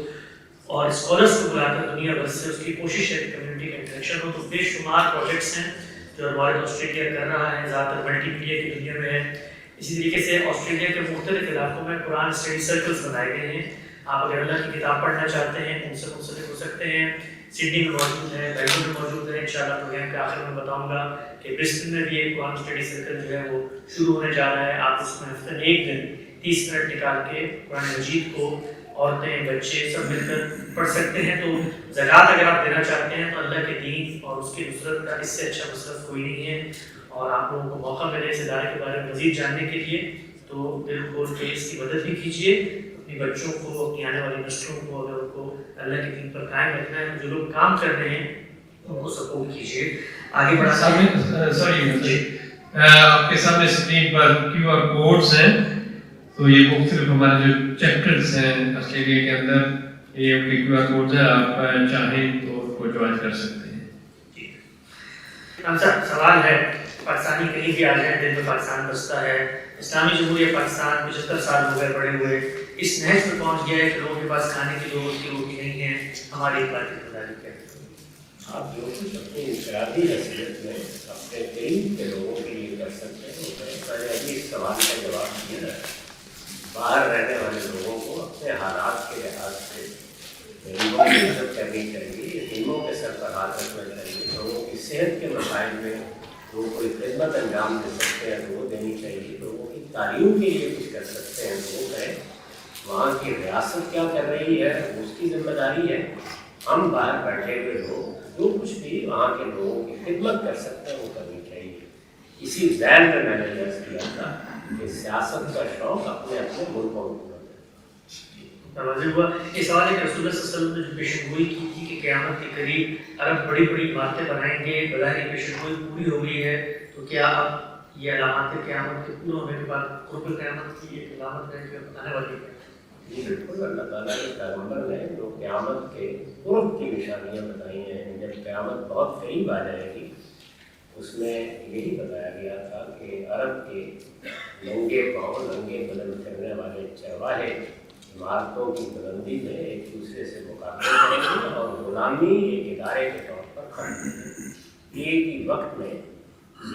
[SPEAKER 1] اور اسکالرس کو بلا کر دنیا بھر سے اس کی کوشش ہے کہ کمیونٹی کا انٹریکشن ہو۔ تو بے شمار پروجیکٹس ہیں جو انوائرڈ آسٹریلیا کر رہا ہے، زیادہ تر ملٹی میڈیا کی دنیا میں ہے۔ اسی طریقے سے آسٹریلیا کے مختلف علاقوں میں قرآن اسٹڈی سرکلز بنائے گئے ہیں، آپ اگر اللہ کی کتاب پڑھنا چاہتے ہیں ان سے منسلک ہو سکتے ہیں۔ سڈنی میں موجود ہے، بیلجیم میں موجود ہے، انشاءاللہ پروگرام کے آخر میں بتاؤں گا کہ برسبن میں بھی ایک قرآن اسٹڈی سرکل جو ہے وہ شروع ہونے جا رہا ہے۔ آپ اس میں ہفتہ ایک دن 30 منٹ نکال کے قرآن مجید کو عورتیں، بچے سب مل کر پڑھ سکتے ہیں۔ تو زکوٰۃ اگر آپ دینا چاہتے ہیں تو اللہ کے دین اور اس کی نصرت کا اس سے اچھا مصرف کوئی نہیں ہے، اور آپ لوگوں کو موقع ملے اس ادارے کے بارے میں مزید جاننے کے لیے تو دل کھول کے اس کی مدد بھی کیجیے۔ اپنی بچوں کو، اپنی آنے والی نسلوں کو اگر ان کو اللہ کے دین پر قائم رکھنا ہے، جو لوگ کام کر رہے ہیں ان کو سپورٹ کیجیے۔ آگے بڑھنا
[SPEAKER 3] سوری، آپ کے سامنے اسکرین پر QR کوڈز ہیں، تو یہ مختلف ہمارے جو چیپٹرز ہیں آسٹریلیا کے اندر، یہ QR کوڈز ہیں، آپ چاہیں تو ان کو جوائن کر سکتے ہیں۔
[SPEAKER 1] ہم سب سوال ہے، پاکستانی کہیں بھی آ جائیں دل میں پاکستان بستا ہے، اسلامی جمہوریہ پاکستان 75 سال ہو گئے بڑے ہوئے، اس نہج پہ پہنچ گیا ہے کہ لوگوں کے پاس کھانے کی روٹی نہیں ہے، ہماری ایک بات ذمہ داری کیا ہے؟
[SPEAKER 2] آپ جو کچھ اپنی انفرادی حیثیت میں اپنے قریب کے لوگوں کے لیے کر سکتے ہیں وہ کریں۔ میں نے ابھی اس سوال کا جواب دیا ہے، باہر رہنے والے لوگوں کو اپنے حالات کے لحاظ سے غریبوں کی مدد کرنی چاہیے، یتیموں کے سر پر ہاتھ رکھنا چاہیے، لوگوں کی صحت کے مسائل میں وہ کوئی خدمت انجام دے سکتے ہیں تو وہ دینی چاہیے، لوگوں کی تعلیم کے لیے کچھ کر سکتے ہیں تو وہ کریں۔ وہاں کی ریاست کیا کر رہی ہے اس کی ذمہ داری ہے، ہم باہر بیٹھے ہوئے لوگ جو کچھ بھی وہاں کے لوگوں کی خدمت کر سکتے ہیں وہ کرنی چاہیے۔ اسی ذہن میں میں نے عرض کیا تھا کہ سیاست کا شوق اپنے اپنے ملکوں میں
[SPEAKER 1] واضح ہوا۔ یہ سوال ہے کہ رسول اللہ صلی اللہ علیہ وسلم نے جو پیشن گوئی کی تھی کہ قیامت کے قریب عرب بڑی بڑی عمارتیں بنائیں گے، بظاہر پیشن گوئی پوری ہو گئی ہے، تو کیا اب یہ علامات قیامت کے پورے ہونے کے بعد قرب قیامت کی ایک علامت ہے کہ آنے والی ہے؟
[SPEAKER 2] جی بالکل، اللہ تعالیٰ کے پیغمبر نے جو قیامت کے قرب کی نشانیاں بتائی ہیں، جب قیامت بہت قریب آ جائے گی اس میں یہی بتایا گیا تھا کہ عرب کے ننگے پاؤں، ننگے بدن کرنے والے چرواہے عمارتوں کی بلندی میں ایک دوسرے سے مقابلے کریں گے اور غلامی ایک ادارے کے طور پر کھڑے ہیں۔ ایک ہی وقت میں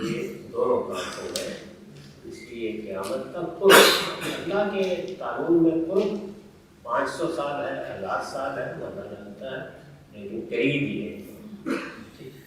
[SPEAKER 2] یہ دونوں کام ہو گئے، اس لیے قیامت کا قرب، اللہ کے قانون میں قرب 500 سال ہے، 1000 سال ہے، اللہ جانتا ہے، لیکن قریب ہی ہے۔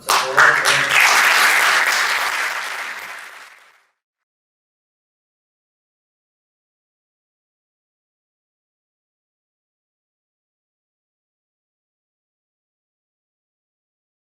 [SPEAKER 1] So,